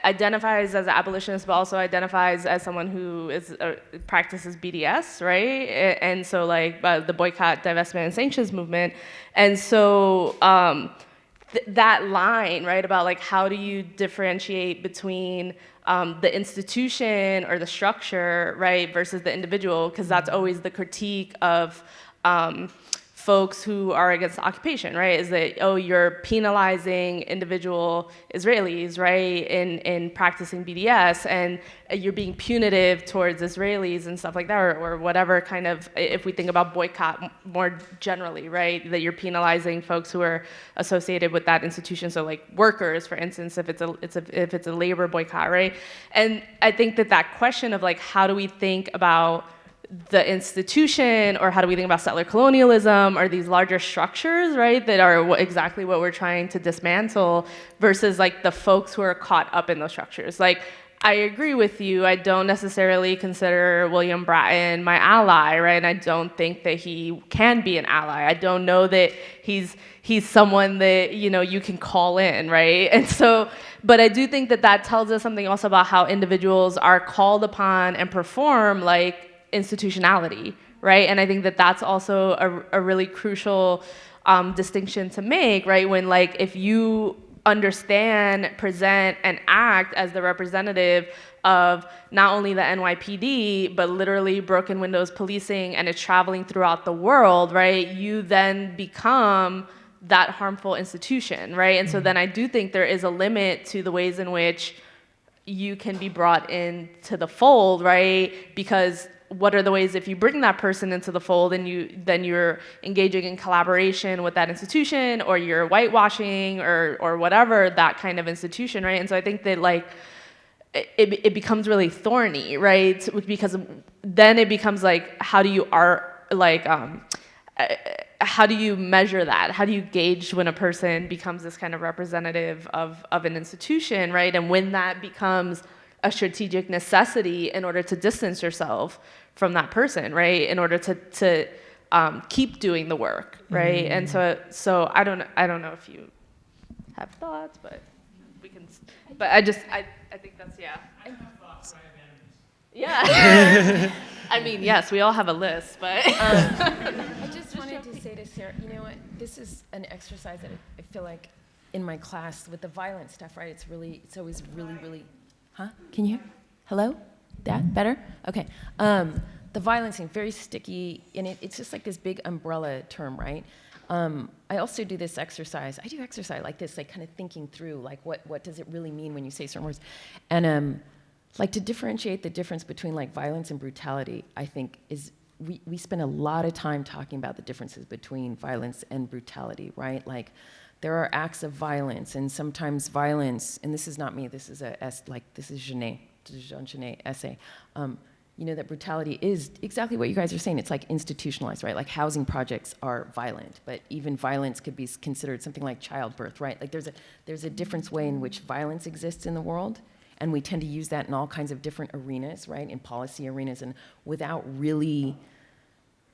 identifies as an abolitionist, but also identifies as someone who practices BDS, right? And so like the boycott, divestment, and sanctions movement. And so that line, right, about like how do you differentiate between the institution or the structure, right, versus the individual, because that's always the critique of folks who are against the occupation, right, is that, oh, you're penalizing individual Israelis, right, in practicing BDS, and you're being punitive towards Israelis and stuff like that, or whatever kind of, if we think about boycott more generally, right, that you're penalizing folks who are associated with that institution, so like workers, for instance, if it's a labor boycott, right? And I think that question of like, how do we think about the institution, or how do we think about settler colonialism, or these larger structures, right, that are exactly what we're trying to dismantle, versus like the folks who are caught up in those structures. Like, I agree with you, I don't necessarily consider William Bratton my ally, right, and I don't think that he can be an ally. I don't know that he's someone that, you know, you can call in, right? And so, but I do think that tells us something also about how individuals are called upon and perform like institutionality, right? And I think that's also a really crucial distinction to make, right? When like, if you understand, present, and act as the representative of not only the NYPD, but literally broken windows policing, and it's traveling throughout the world, right? You then become that harmful institution, right? And so then I do think there is a limit to the ways in which you can be brought into the fold, right? Because what are the ways, if you bring that person into the fold and then you're engaging in collaboration with that institution, or you're whitewashing or whatever that kind of institution, right? And so I think that like it becomes really thorny, right? Because then it becomes like, how do you how do you measure that? How do you gauge when a person becomes this kind of representative of an institution, right? And when that becomes a strategic necessity in order to distance yourself from that person, right? In order to keep doing the work, right? And so I don't know if you have thoughts, but we can. But I think that's yeah. Yeah. I mean, yes, we all have a list, but. I just wanted to say to Sarah, you know what? This is an exercise that I feel like in my class with the violent stuff, right? It's always really. Huh? Can you hear? Hello? That better? Okay. The violence thing, very sticky, and it's just like this big umbrella term, right? I also do this exercise. I do exercise like this, like kind of thinking through, like what does it really mean when you say certain words? And like to differentiate the difference between like violence and brutality, I think is, we spend a lot of time talking about the differences between violence and brutality, right? Like, there are acts of violence, and sometimes violence, and this is not me, this is this is Jean Genet essay. You know, that brutality is exactly what you guys are saying. It's like institutionalized, right? Like housing projects are violent, but even violence could be considered something like childbirth, right? Like there's a different way in which violence exists in the world, and we tend to use that in all kinds of different arenas, right? In policy arenas, and without really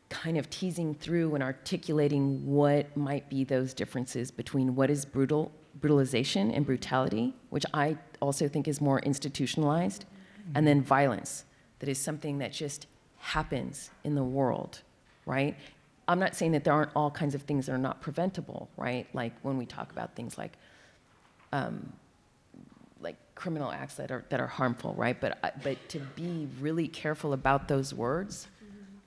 kind of teasing through and articulating what might be those differences between what is brutalization and brutality, which I also think is more institutionalized, and then violence, that is something that just happens in the world, right? I'm not saying that there aren't all kinds of things that are not preventable, right? Like when we talk about things like criminal acts that are harmful, right? But to be really careful about those words,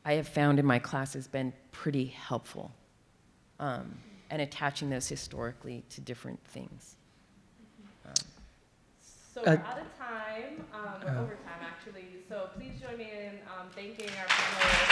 I have found in my class has been pretty helpful, and attaching those historically to different things. So we're out of time. We're over time, actually. So please join me in thanking our panelists.